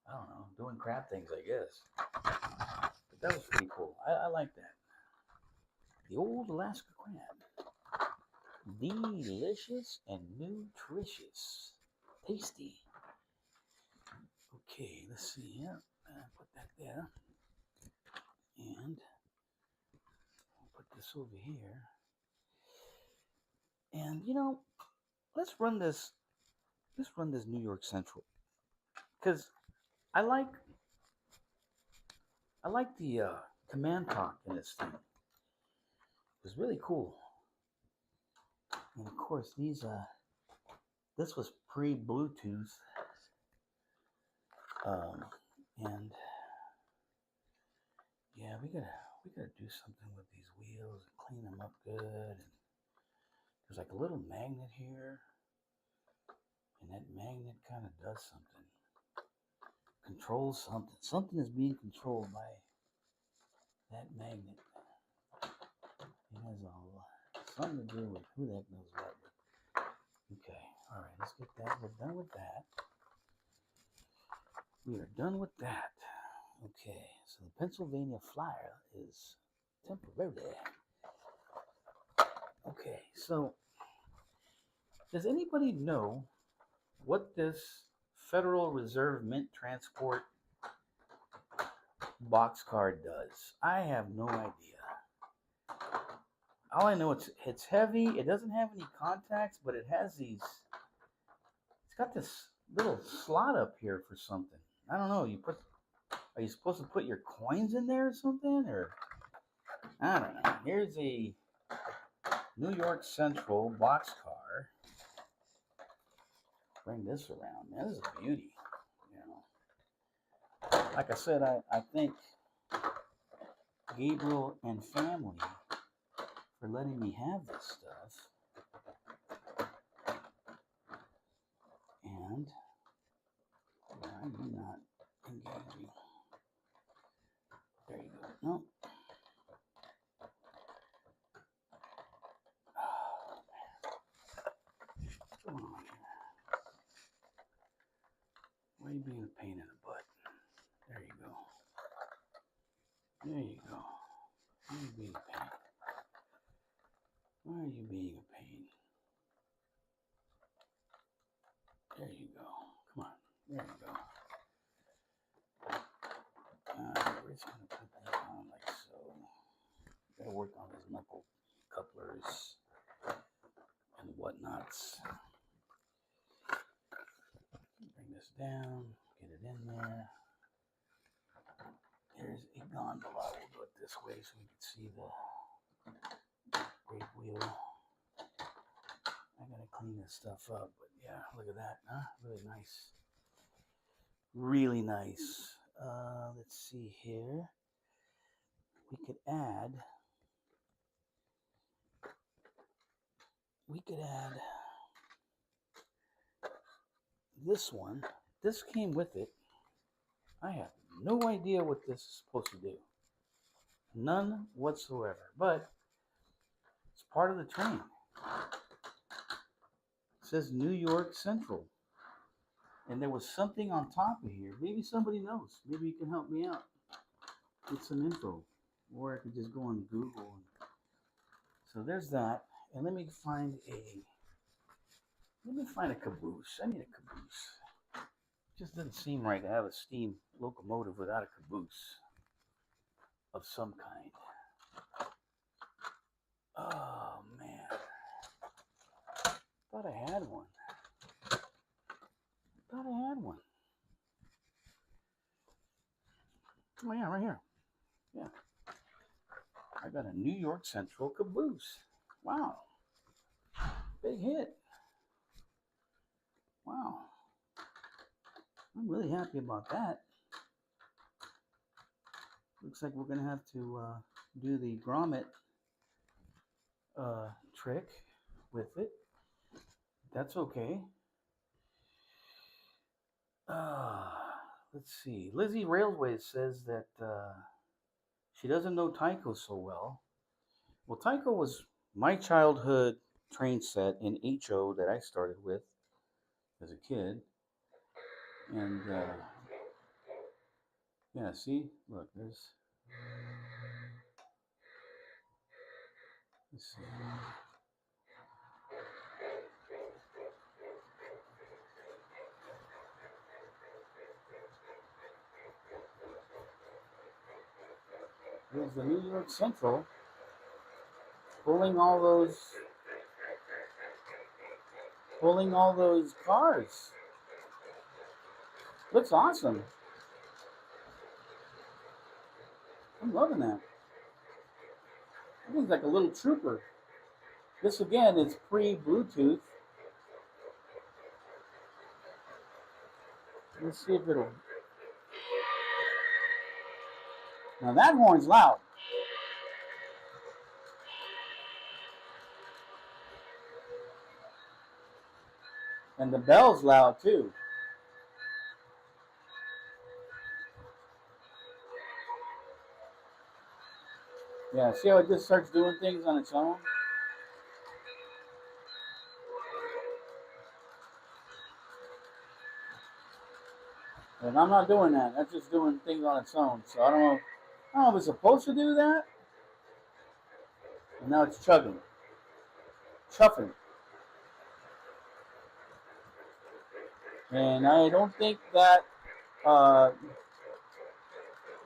I don't know, doing crab things, I guess. But that was pretty cool. I like that. The old Alaska crab. Delicious and nutritious. Tasty. Okay, let's see here. Put that there. And I'll put this over here. And let's run this New York Central. Because I like the command talk in this thing. It was really cool. And of course, this was pre-Bluetooth, and yeah, we gotta do something with these wheels and clean them up good. And there's like a little magnet here, and that magnet kind of does something, controls something. Something is being controlled by that magnet. It has something to do with who the heck knows what. Okay, all right, let's get that. We're done with that. We are done with that. Okay, so the Pennsylvania Flyer is temporary. Okay, so does anybody know what this Federal Reserve Mint Transport box car does? I have no idea. All I know it's heavy. It doesn't have any contacts, but it has these. It's got this little slot up here for something. I don't know. Are you supposed to put your coins in there or something? Or I don't know. Here's a New York Central boxcar. Bring this around, man. This is a beauty. You know, like I said, I thank Gabriel and family for letting me have this stuff. And why are you not engaging? There you go. No. Oh, man. Come on. Why are you being a pain in the butt? There you go. There you go. Why are you being a pain? Why are you being a pain? There you go. Come on. There you go. We're just going to put that on like so. Gotta work on his knuckle couplers and whatnots. Bring this down, get it in there. Here's a gondola. We'll do it this way so we can see the brake wheel. I gotta clean this stuff up, but yeah, look at that, huh? Really nice. Really nice. Let's see here. We could add this one. This came with it. I have no idea what this is supposed to do. None whatsoever. But it's part of the train. It says New York Central. And there was something on top of here. Maybe somebody knows. Maybe you can help me out. Get some info. Or I could just go on Google. So there's that. And let me find a caboose. I need a caboose. It just doesn't seem right to have a steam locomotive without a caboose of some kind. Oh man. Thought I had one. Oh yeah, right here. Yeah. I got a New York Central caboose. Wow. Big hit. Wow. I'm really happy about that. Looks like we're going to have to do the grommet trick with it. That's okay. Let's see. Lizzie Railways says that she doesn't know Tycho so well. Well, Tycho was my childhood train set in HO that I started with as a kid. And yeah, see? Look, let's see. Here's the New York Central pulling all those cars. Looks awesome. I'm loving that. I think it's like a little trooper. This again is pre-Bluetooth. Let's see if it'll. Now that horn's loud. And the bell's loud too. Yeah, see how it just starts doing things on its own? And I'm not doing that. That's just doing things on its own. So I don't know if it's supposed to do that. And now it's chugging. Chuffing. And I don't think that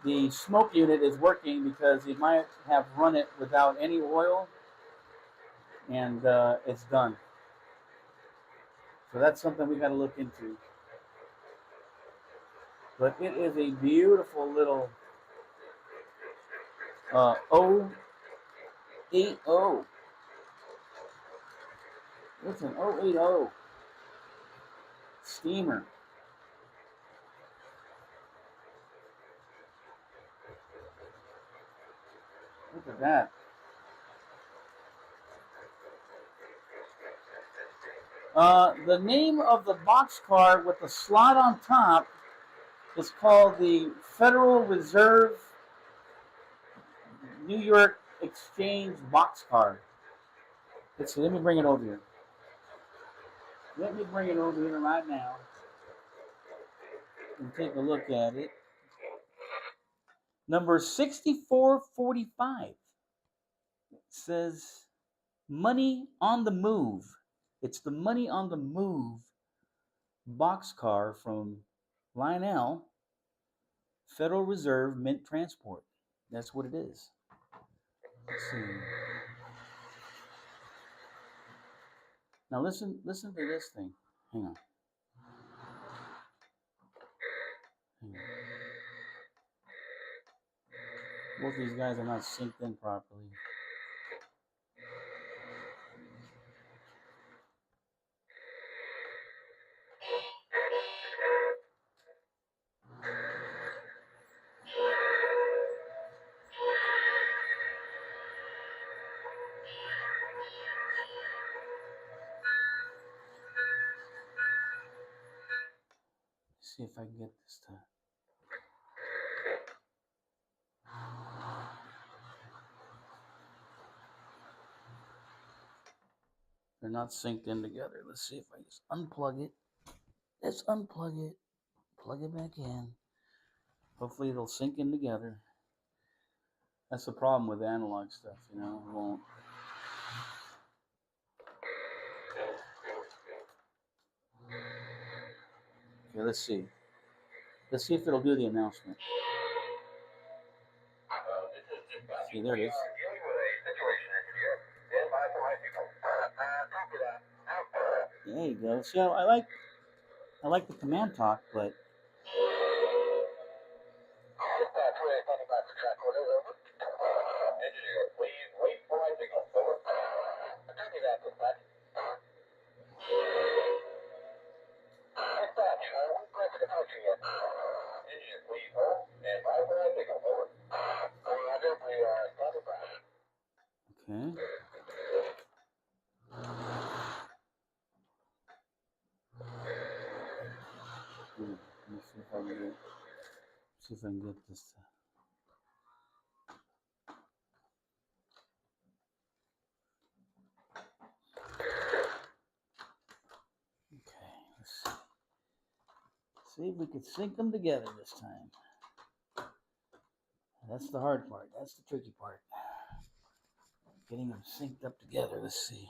the smoke unit is working because he might have run it without any oil. and it's done. So that's something we got to look into. But it is a beautiful little 080. It's an 080 steamer. Look at that. The name of the boxcar with the slot on top is called the Federal Reserve New York Exchange boxcar. Let's see, let me bring it over here. Let me bring it over here right now and take a look at it. Number 6445 says Money on the Move. It's the Money on the Move boxcar from Lionel, Federal Reserve Mint Transport. That's what it is. Let's see. Now listen to this thing. Hang on. Both these guys are not synced in properly. Let's see if I can get this to. They're not synced in together. Let's see if I just unplug it. Let's unplug it. Plug it back in. Hopefully it'll sync in together. That's the problem with analog stuff, you know. It won't. Okay, let's see. Let's see if it'll do the announcement. See, there it is. There you go. See, I like the command talk, but okay. Let me see if I can get this to. Okay, let's see if we could sync them together this time. That's the hard part. That's the tricky part. Getting them synced up together. Let's see.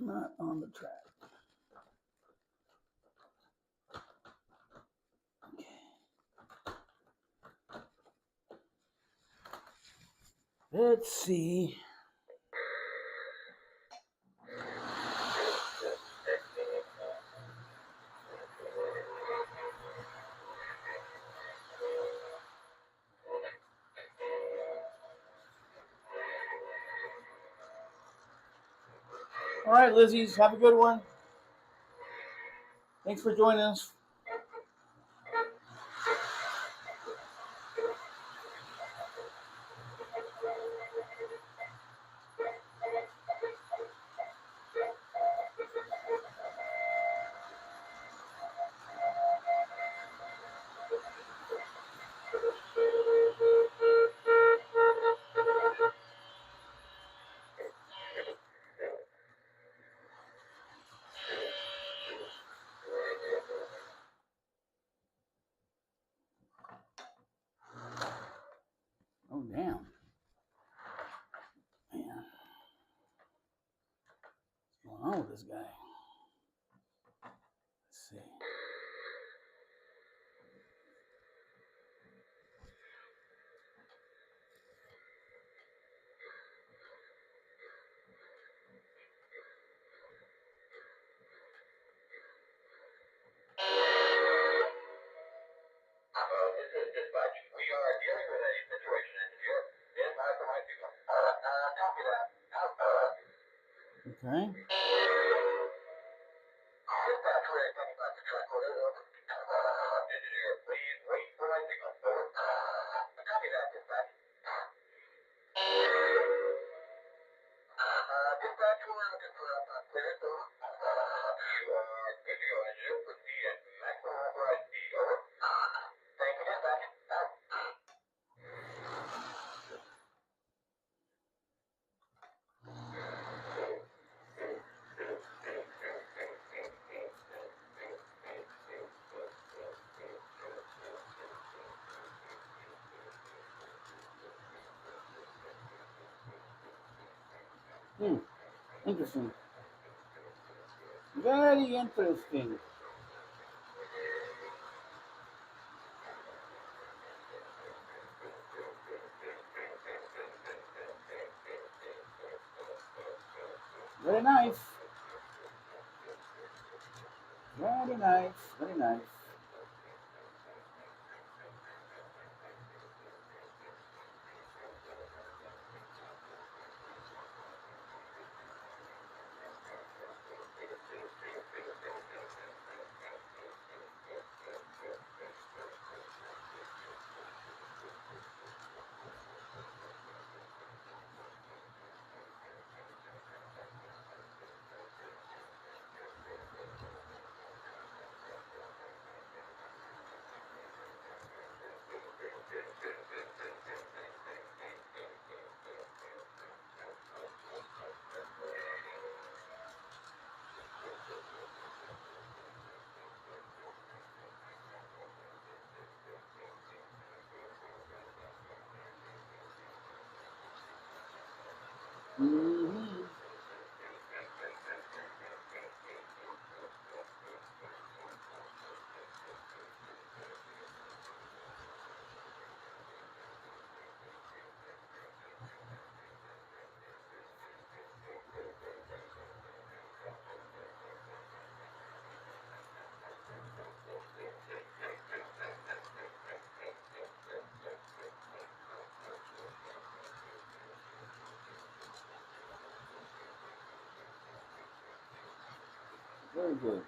Not on the track. Okay. Let's see. All right, Lizzies, have a good one. Thanks for joining us. with this guy? Let's see. This is dispatch. We are dealing with a situation in here. Stand by for my people. Copy that. Okay. Dispatch, we're coming back to track order. Engineer, please wait for my signal. Copy that, dispatch. Dispatch, we're looking for a clearance. You are good to go, engineer. Proceed at maximum authorized speed. Over. Thank you, dispatch. Interesting. Very interesting. Very nice. Very nice. Very nice. Mm-hmm. Very good.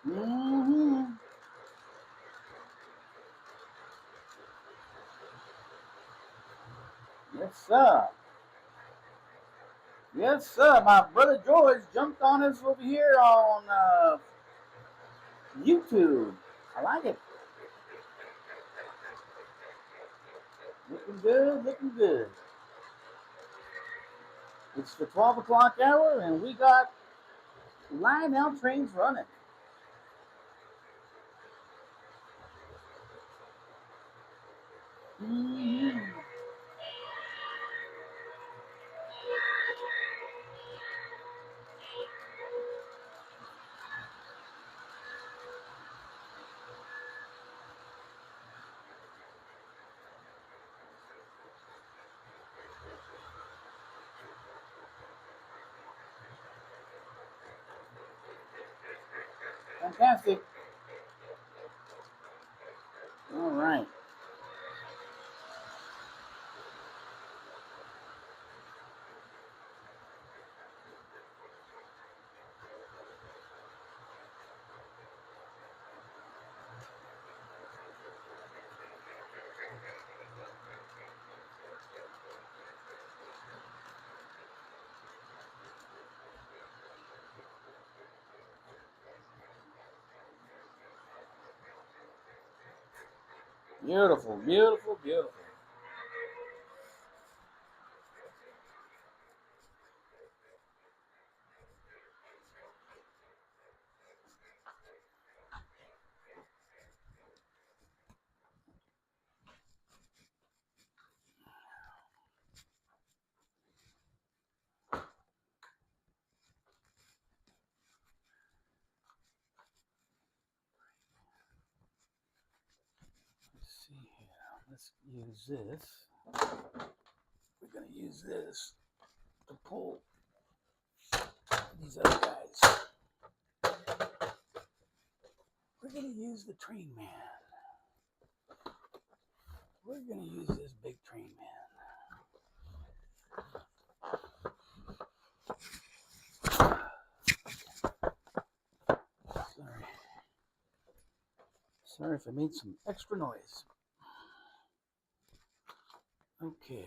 Mm-hmm. Yes, sir. Yes, sir. My brother George jumped on us over here on YouTube. I like it. Looking good, looking good. It's the 12 o'clock hour, and we got Lionel trains running. Mm-hmm. Fantastic. All right. Beautiful, beautiful, beautiful. Let's see here. Let's use this. We're going to use this to pull these other guys. We're going to use the train man. We're going to use this big train man. Sorry. Sorry if I made some extra noise. Okay.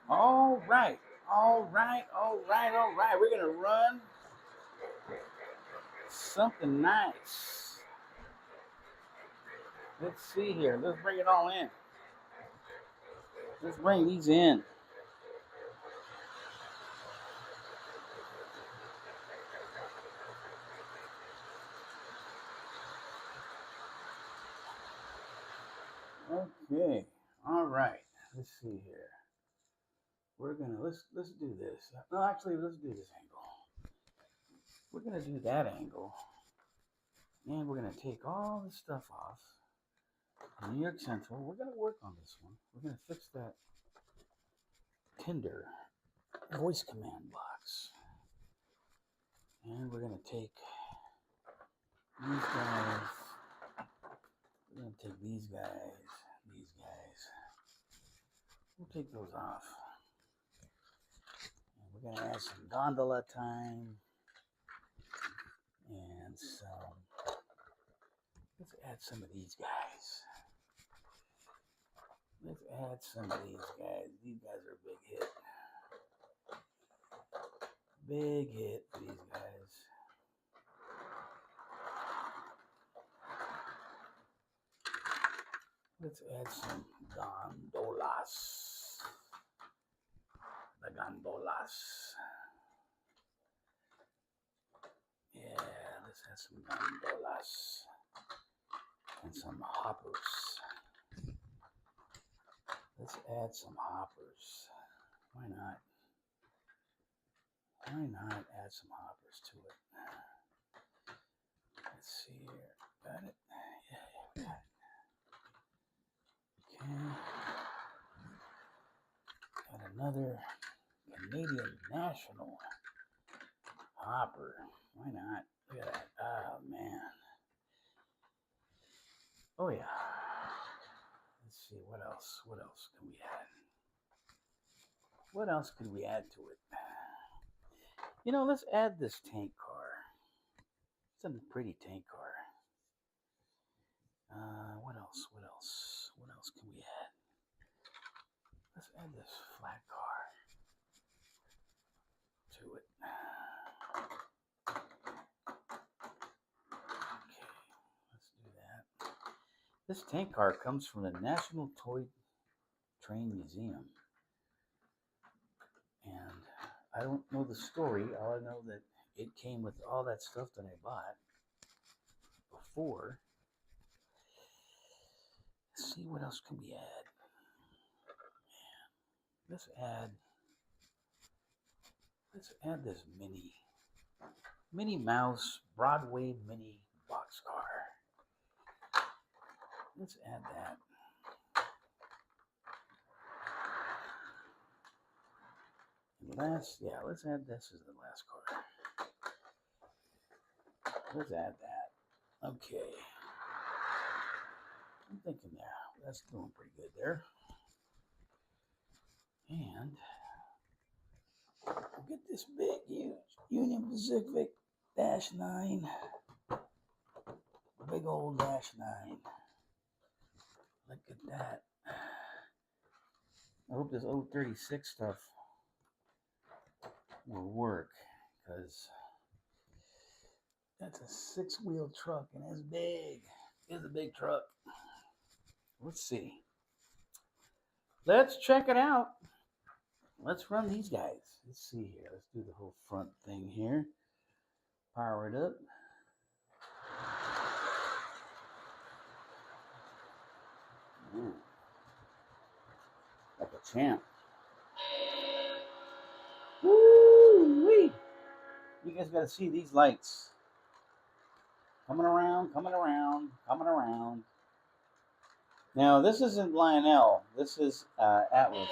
All right. All right. All right. All right. We're going to run something nice. Let's see here. Let's bring it all in. Let's bring these in. Okay. All right. Let's see here. We're gonna let's do this. No, actually, let's do this angle. We're gonna do that angle, and we're gonna take all the stuff off. New York Central. We're gonna work on this one. We're gonna fix that Tinder voice command box, and we're gonna take these guys. We're gonna take these guys. These guys. We'll take those off. And we're gonna add some gondola time and some. Let's add some of these guys. Let's add some of these guys. These guys are a big hit. Big hit for these guys. Let's add some gondolas. The gondolas. Yeah, let's add some gondolas. And some hoppers. Let's add some hoppers. Why not? Why not add some hoppers to it? Let's see here. Got it? Another Canadian National hopper. Why not? Look at that. Oh, man. Oh, yeah. Let's see. What else? What else can we add? What else could we add to it? You know, let's add this tank car. It's a pretty tank car. What else? What else? What else can we add? Let's add this flat car to it. Okay, let's do that. This tank car comes from the National Toy Train Museum. And I don't know the story. All I know that it came with all that stuff that I bought before. Let's see, what else can we add? Let's add this Minnie Mouse Broadway mini boxcar. Let's add that. And let's add this as the last car. Let's add that. Okay. I'm thinking that's doing pretty good there. And we'll get this big, huge Union Pacific -9. Big old -9. Look at that. I hope this old 36 stuff will work, because that's a 6-wheel truck and it's big. It's a big truck. Let's see. Let's check it out. Let's run these guys. Let's see here. Let's do the whole front thing here. Power it up. Ooh. Like a champ. Woo-wee. You guys got to see these lights. Coming around, coming around, coming around. Now, this isn't Lionel. This is Atlas.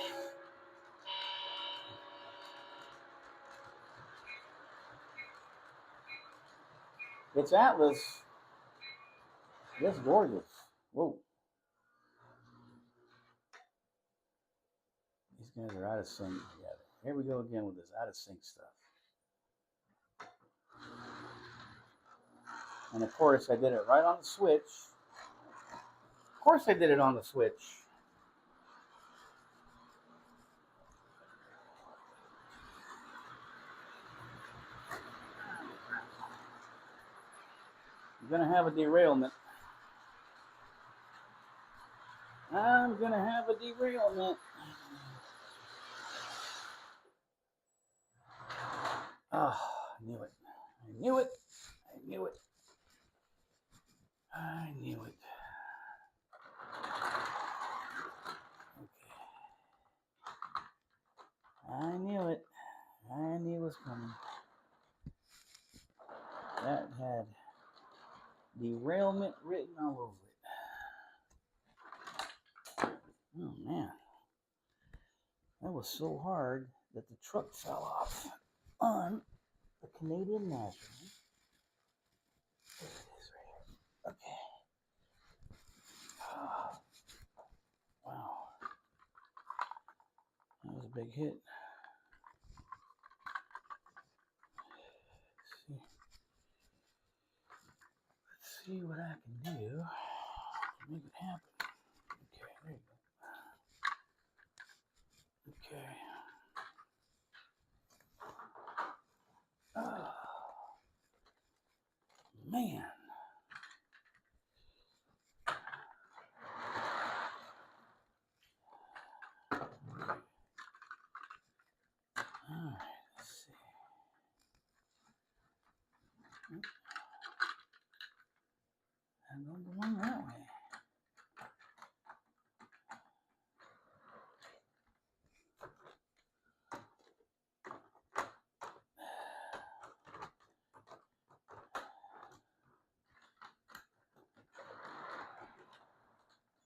It's Atlas. That's gorgeous. Whoa. These guys are out of sync together. Here we go again with this out of sync stuff. And of course, I did it right on the switch. Of course, I did it on the switch. I'm going to have a derailment. I'm going to have a derailment. Oh, I knew it. I knew it. I knew it. I knew it. Okay. I knew it. I knew it was coming. That had derailment written all over it. Oh, man. That was so hard that the truck fell off on the Canadian National. There it is right here. Okay. Oh, wow. That was a big hit. Let's see what I can do to make it happen. Okay, there you go. Okay. Oh, man. All right, let's see. I'm going along that way.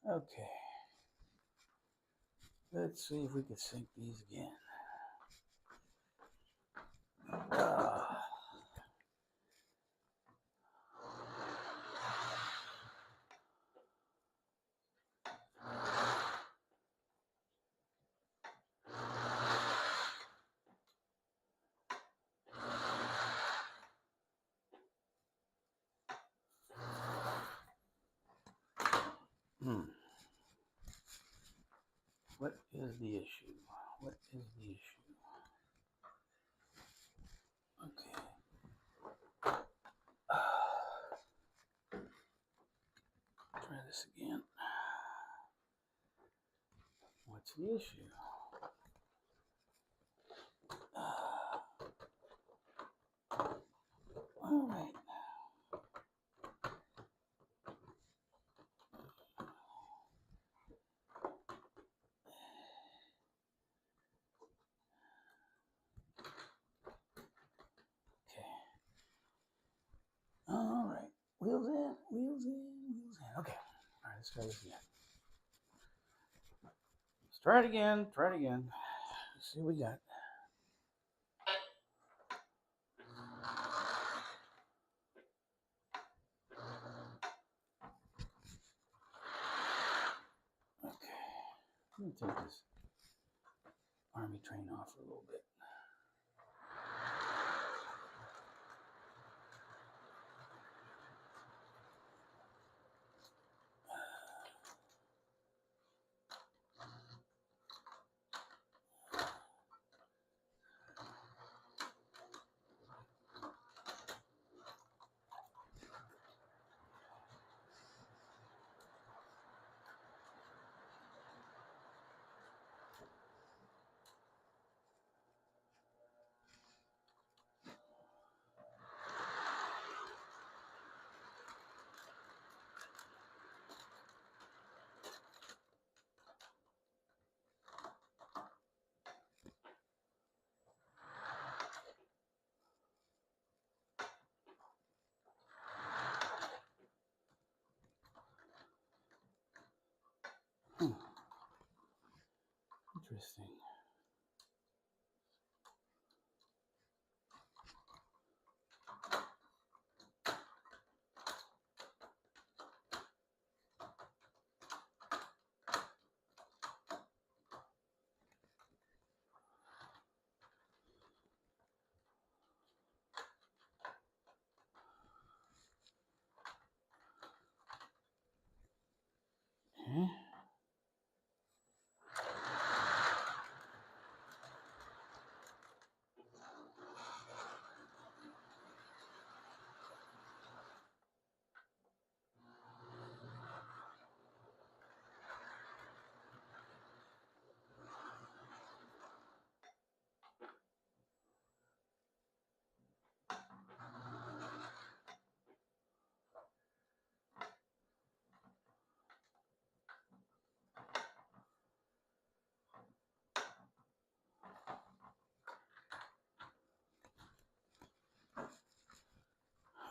Okay. Let's see if we can sync these again. What is the issue? What is the issue? Okay. Try this again. What's the issue? All right. Okay. All right. Wheels in, wheels in, wheels in. Okay. All right, let's try this again. Let's try it again. Try it again. Let's see what we got. Okay. Let me take this army train off for a little bit. Interesting. Okay.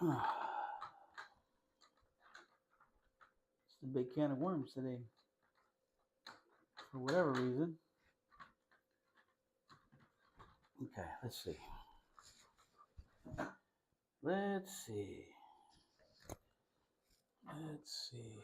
It's a big can of worms today. For whatever reason. Okay, let's see. Let's see. Let's see.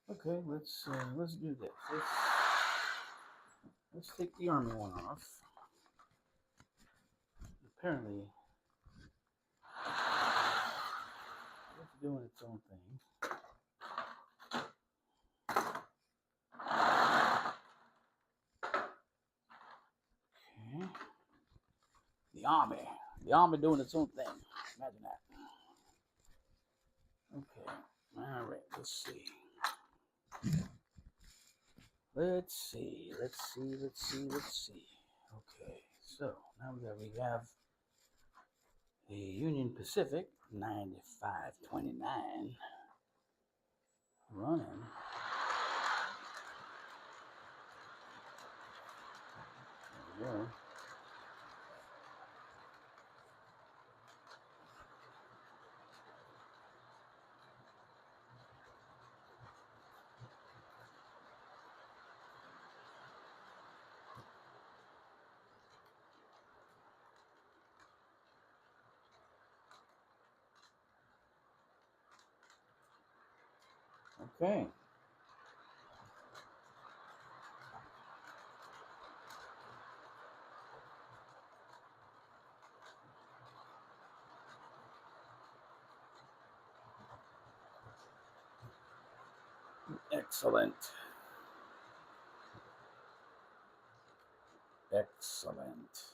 Okay, let's do this. Let's take the army one off. Apparently, it's doing its own thing. Okay. The army doing its own thing. Imagine that. Okay. All right. Let's see. Let's see. Okay. So now that we have the Union Pacific 9529 running. There we go. Okay. Excellent. Excellent.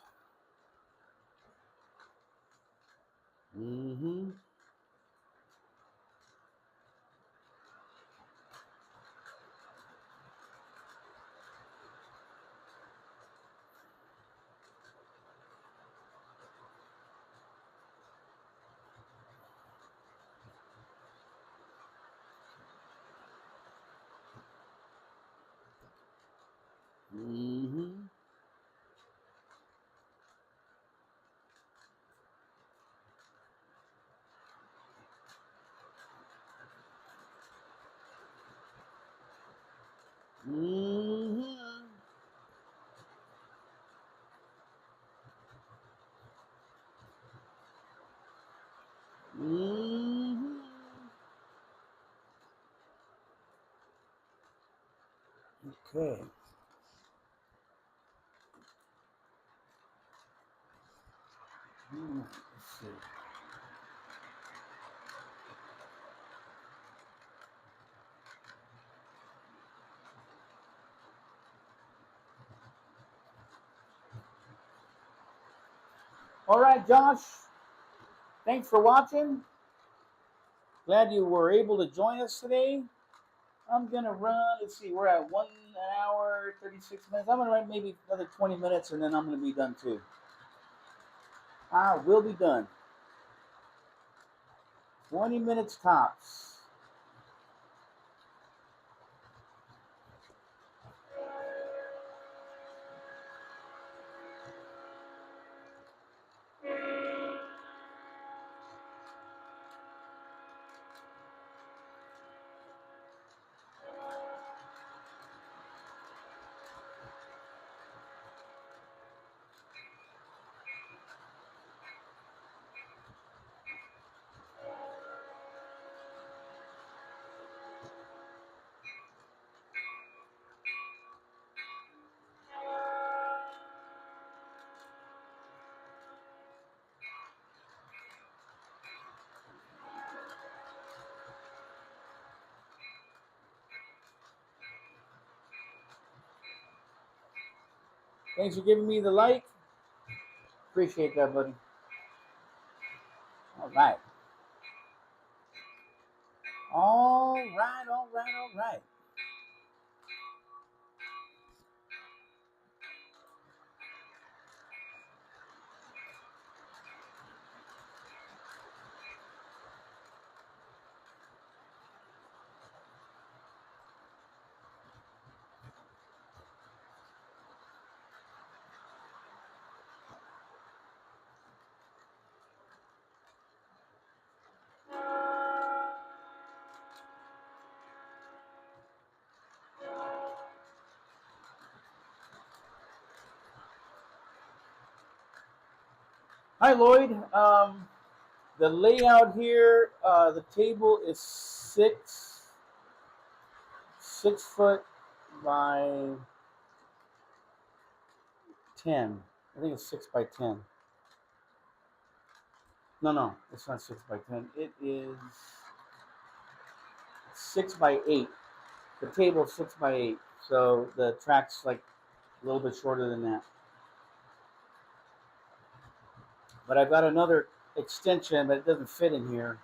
Mm-hmm. Mm-hmm. Mm-hmm. Mm-hmm. Okay. Let's see. All right, Josh. Thanks for watching. Glad you were able to join us today. I'm gonna run. Let's see. We're at 1 hour 36 minutes. I'm gonna run maybe another 20 minutes, and then I'm gonna be done too. I will be done. 20 minutes tops. Thanks for giving me the like. Appreciate that, buddy. All right. All right, all right, all right. Hi, Lloyd. The layout here, the table is 6 foot by 10. I think it's 6 by 10. No, it's not 6 by 10. It is 6 by 8. The table is 6 by 8. So the track's like a little bit shorter than that. But I've got another extension, but it doesn't fit in here.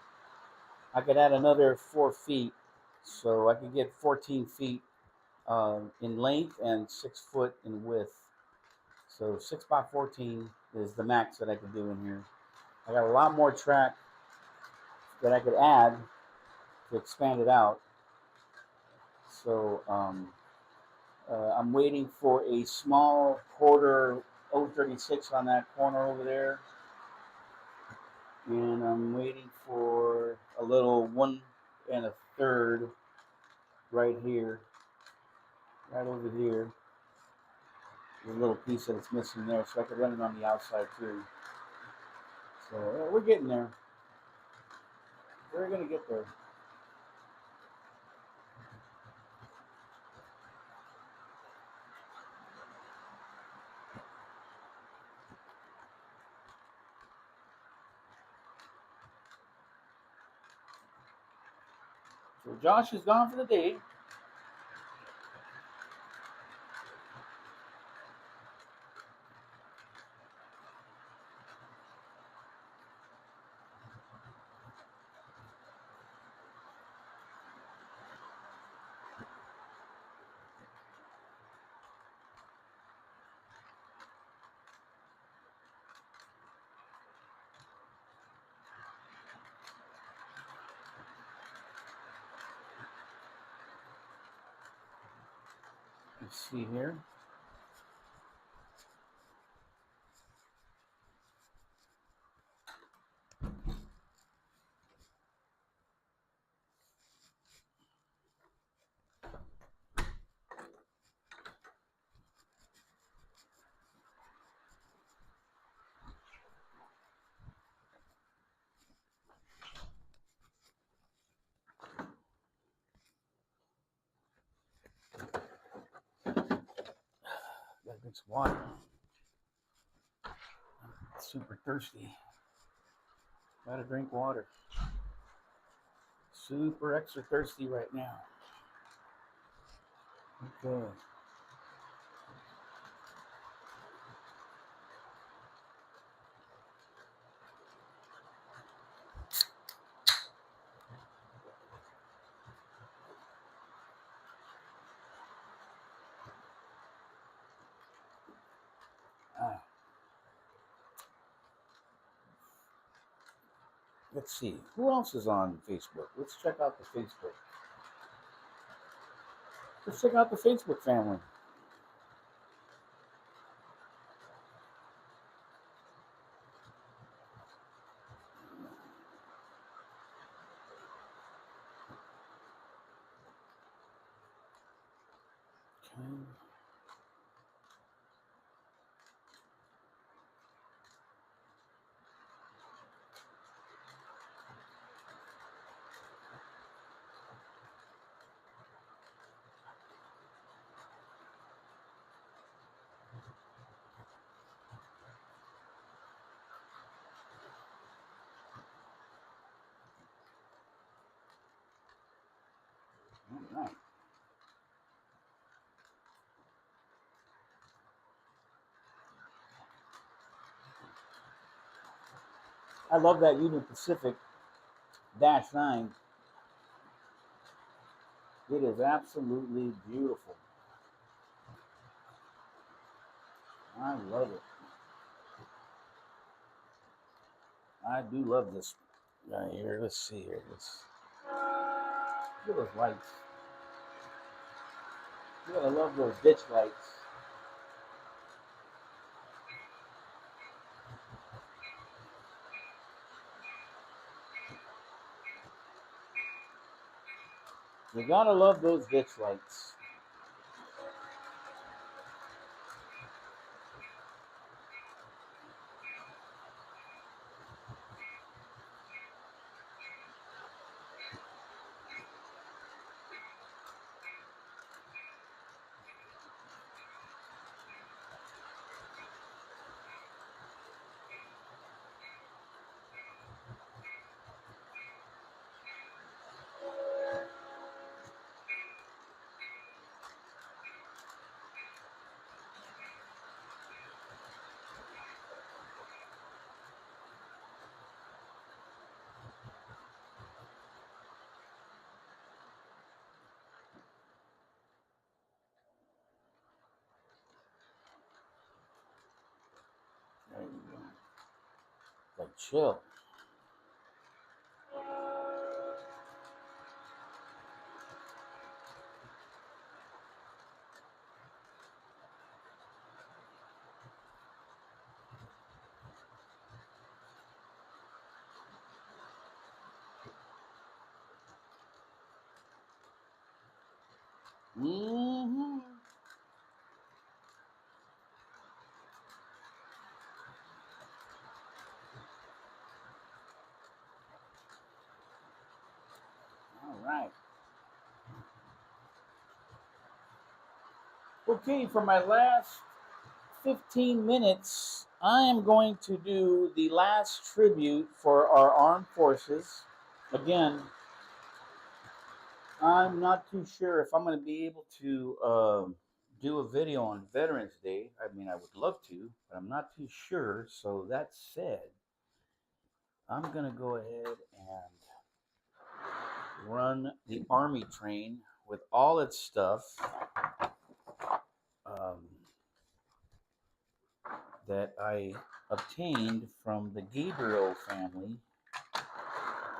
I could add another 4 feet, so I could get 14 feet in length and 6 foot in width. So 6 by 14 is the max that I could do in here. I got a lot more track that I could add to expand it out. So I'm waiting for a small quarter 036 on that corner over there. And I'm waiting for a little 1 1/3 right here, right over here. There's a little piece that it's missing there, so I could run it on the outside too. So we're getting there. We're gonna get there. So Josh is gone for the day. Let's see here. Gotta drink some water. I'm super thirsty. Gotta drink water. Super extra thirsty right now. Okay. Let's see. Who else is on Facebook? Let's check out the Facebook. Let's check out the Facebook family. Okay. All right. I love that Union Pacific -9. It is absolutely beautiful. I love it. I do love this guy here. Let's see here. Look at those lights. You gotta love those ditch lights. You gotta love those ditch lights. Like chill. Mm-hmm. All right. Okay, for my last 15 minutes, I am going to do the last tribute for our armed forces. Again, I'm not too sure if I'm going to be able to do a video on Veterans Day. I mean, I would love to, but I'm not too sure. So that said, I'm going to go ahead and run the Army train with all its stuff um, that I obtained from the Gabriel family.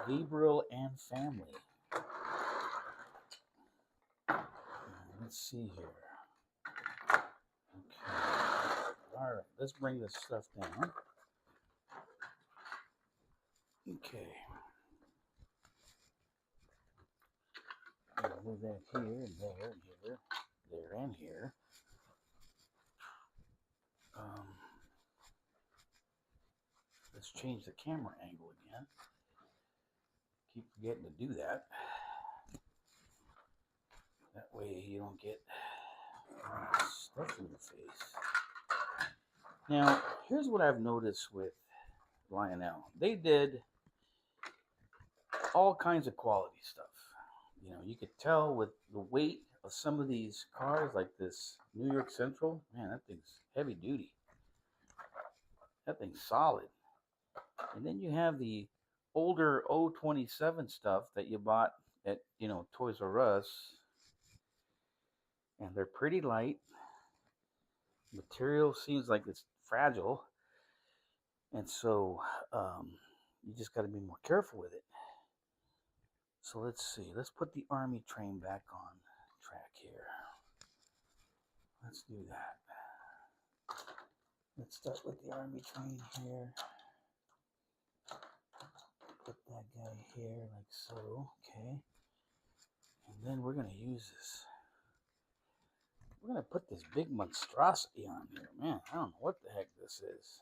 Gabriel and family. Let's see here. Okay. All right, let's bring this stuff down. Okay. Move that here and there and here, there and here. Let's change the camera angle again. Keep forgetting to do that. That way you don't get stuff in your face. Now, here's what I've noticed with Lionel. They did all kinds of quality stuff. You know, you could tell with the weight of some of these cars, like this New York Central. Man, that thing's heavy duty. That thing's solid. And then you have the older 027 stuff that you bought at, Toys R Us. And they're pretty light. Material seems like it's fragile. And so you just got to be more careful with it. So let's see. Let's put the Army train back on track here. Let's do that. Let's start with the Army train here. Put that guy here like so. Okay. And then we're going to use this. We're going to put this big monstrosity on here. Man, I don't know what the heck this is.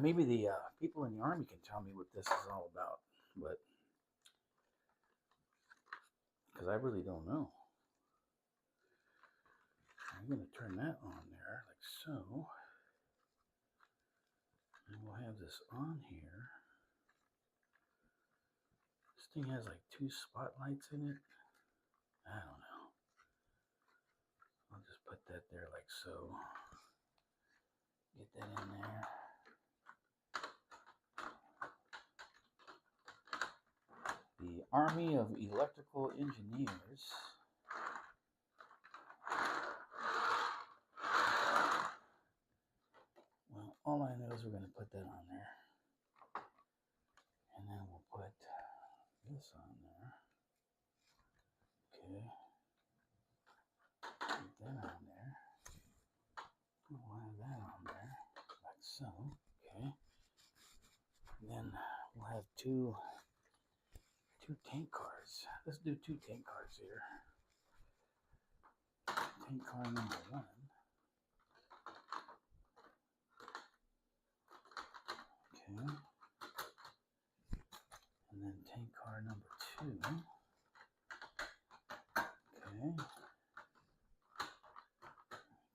Maybe the people in the Army can tell me what this is all about. But because I really don't know. I'm going to turn that on there like so. And we'll have this on here. This thing has like 2 spotlights in it. I don't know. I'll just put that there like so. Get that in there. The Army of Electrical Engineers. Well, all I know is we're going to put that on there. And then we'll put this on there. Okay. Put that on there. We'll have that on there. Like so. Okay. And then we'll have two tank cars. Let's do 2 tank cars here. Tank car number 1. Okay. And then tank car number 2. Okay.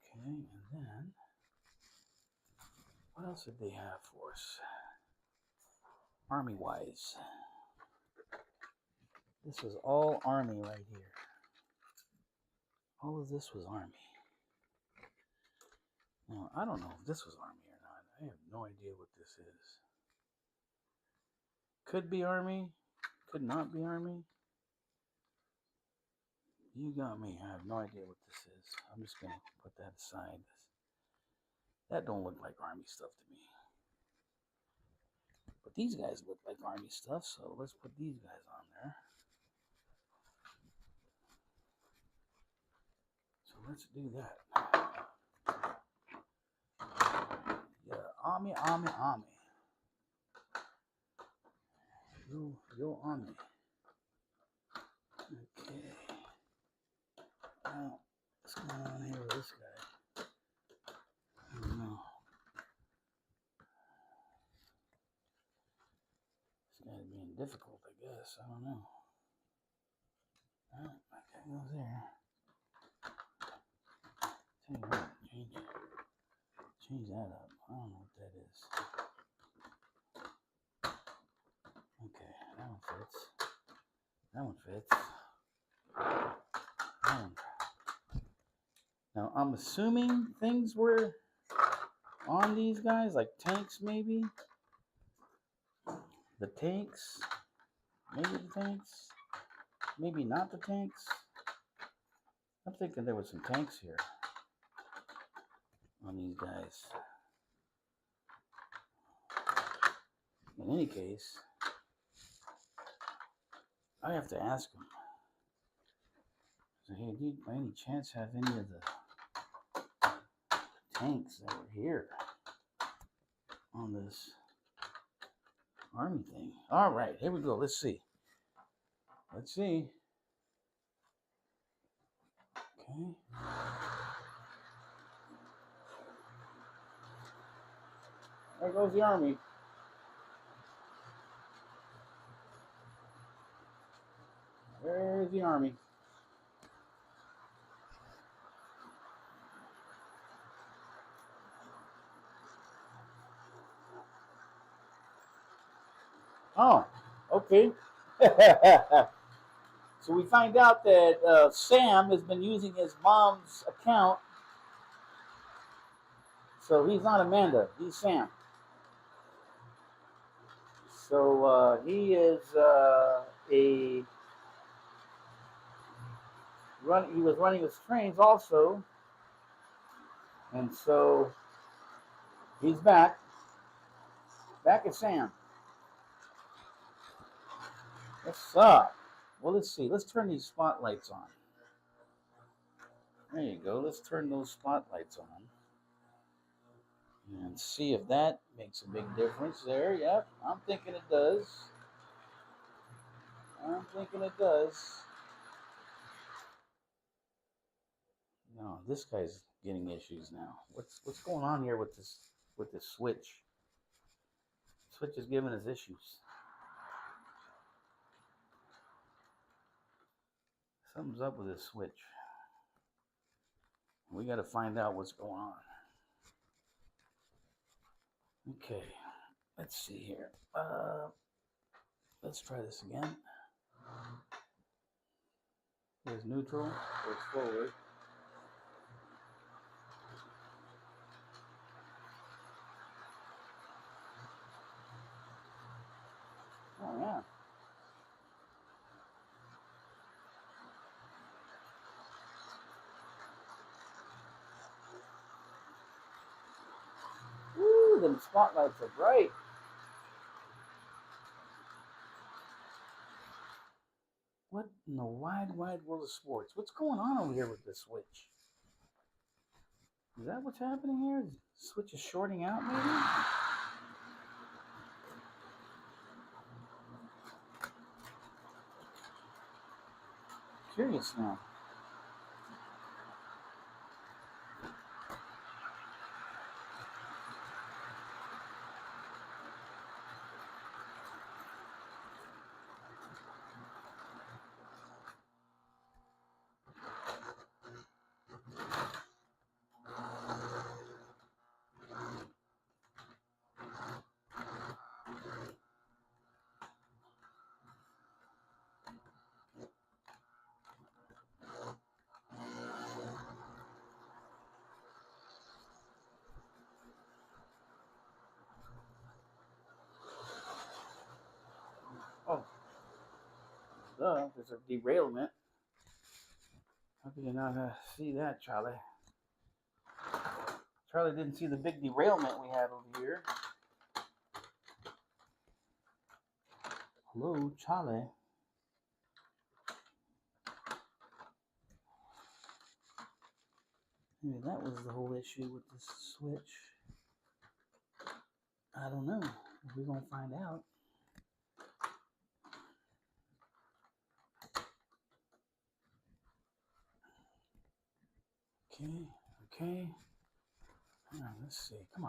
Okay, and then what else did they have for us? Army-wise. This was all Army right here. All of this was Army. Now, I don't know if this was Army or not. I have no idea what this is. Could be Army. Could not be Army. You got me. I have no idea what this is. I'm just going to put that aside. That don't look like Army stuff to me. But these guys look like Army stuff, so let's put these guys on there. So let's do that. Yeah, Army. Yo, Army. Okay. Now, what's going on here with this guy? I don't know. This guy's being difficult, I guess. I don't know. Oh, okay, goes there. Tell you what, change that up. I don't know what that is. Okay, that one fits. That one fits. That one. Now I'm assuming things were on these guys, like tanks maybe. The tanks. Maybe the tanks. Maybe not the tanks. I'm thinking there was some tanks here on these guys. In any case, I have to ask him. So, hey, do you by any chance have any of the tanks that were here on this Army thing? All right, here we go. Let's see. Let's see. Okay. There goes the Army. There's the Army. Oh, okay. So we find out that Sam has been using his mom's account. So he's not Amanda, he's Sam. So he is he was running his trains also. And so he's back at Sam. What's up? Well, let's see. Let's turn these spotlights on. There you go. Let's turn those spotlights on. And see if that makes a big difference there. Yep, I'm thinking it does. No, this guy's getting issues now. What's going on here with this switch? Switch is giving us issues. Something's up with this switch. We got to find out what's going on. Okay, let's see here. Let's try this again. Here's neutral. Goes forward. Oh yeah. Woo, them spotlights are bright. What in the wide world of sports? What's going on over here with this switch? Is that what's happening here? The switch is shorting out, maybe? Curious now. Oh, there's a derailment. How could you not see that, Charlie? Charlie didn't see the big derailment we had over here. Hello, Charlie. Maybe that was the whole issue with this switch. I don't know. We're going to find out. Okay. All right, let's see. Come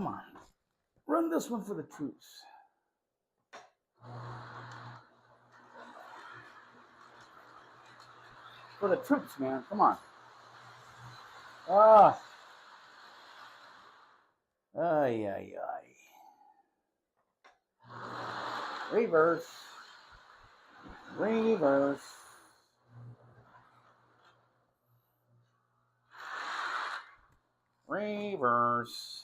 on. Run this one for the troops. For the troops, man. Come on. Ah. Ay. Reverse. Reverse. Reverse.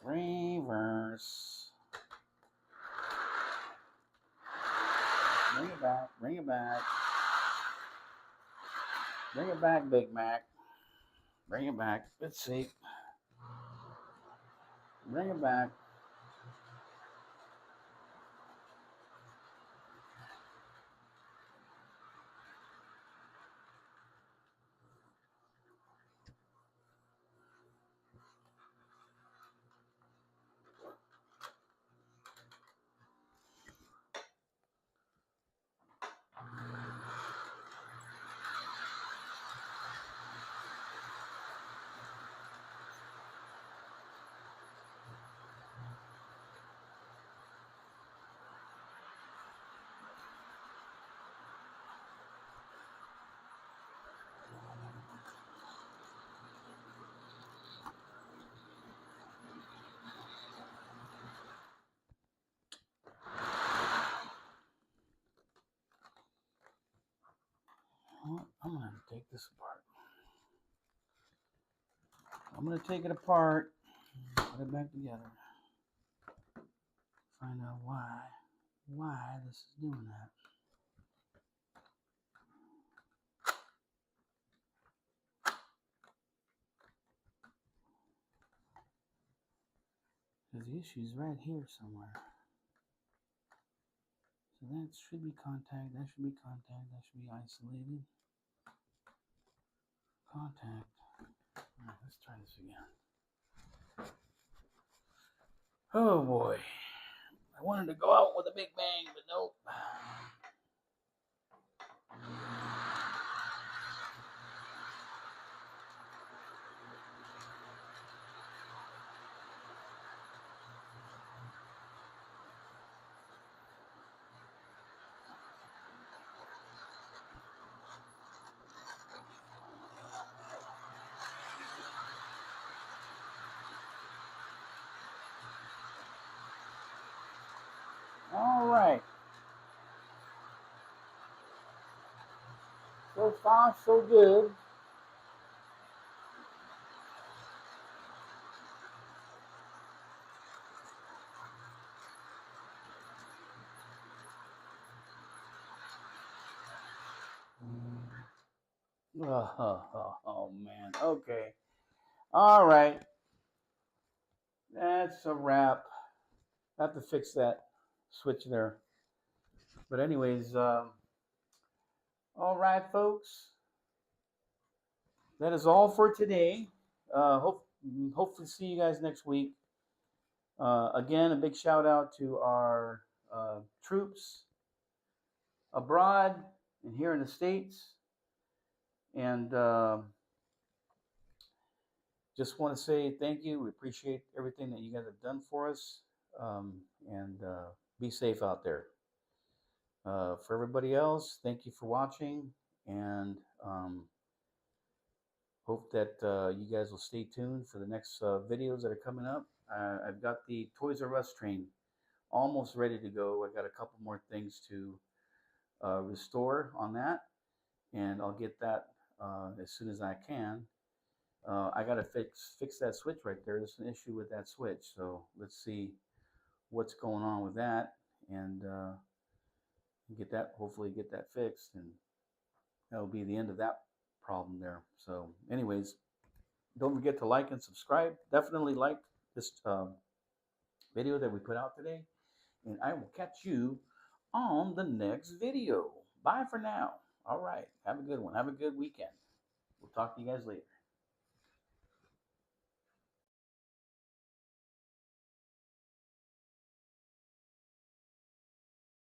Reverse. Bring it back. Bring it back. Bring it back, Big Mac. Bring it back. Let's see. Bring it back. I'm going to take this apart. I'm going to take it apart, put it back together, find out why this is doing that. Because the issue is right here somewhere. So that should be contact, that should be contact, that should be isolated. Contact. All right, let's try this again. Oh boy. I wanted to go out with a big bang, but nope. All right. So far, so good. Oh man. Okay. All right. That's a wrap. I have to fix that switch there. But anyways, all right, folks. That is all for today. Hopefully see you guys next week. Again, a big shout out to our troops abroad and here in the States. And just want to say thank you. We appreciate everything that you guys have done for us. And be safe out there. For everybody else, thank you for watching. And hope that you guys will stay tuned for the next videos that are coming up. I've got the Toys R Us train almost ready to go. I got a couple more things to restore on that, and I'll get that as soon as I can. I gotta fix that switch right there. There's an issue with that switch, so let's see what's going on with that, and hopefully get that fixed, and that'll be the end of that problem there. So, anyways, Don't forget to like and subscribe. Definitely like this video that we put out today. And I will catch you on the next video. Bye for now. All right. Have a good one. Have a good weekend. We'll talk to you guys later.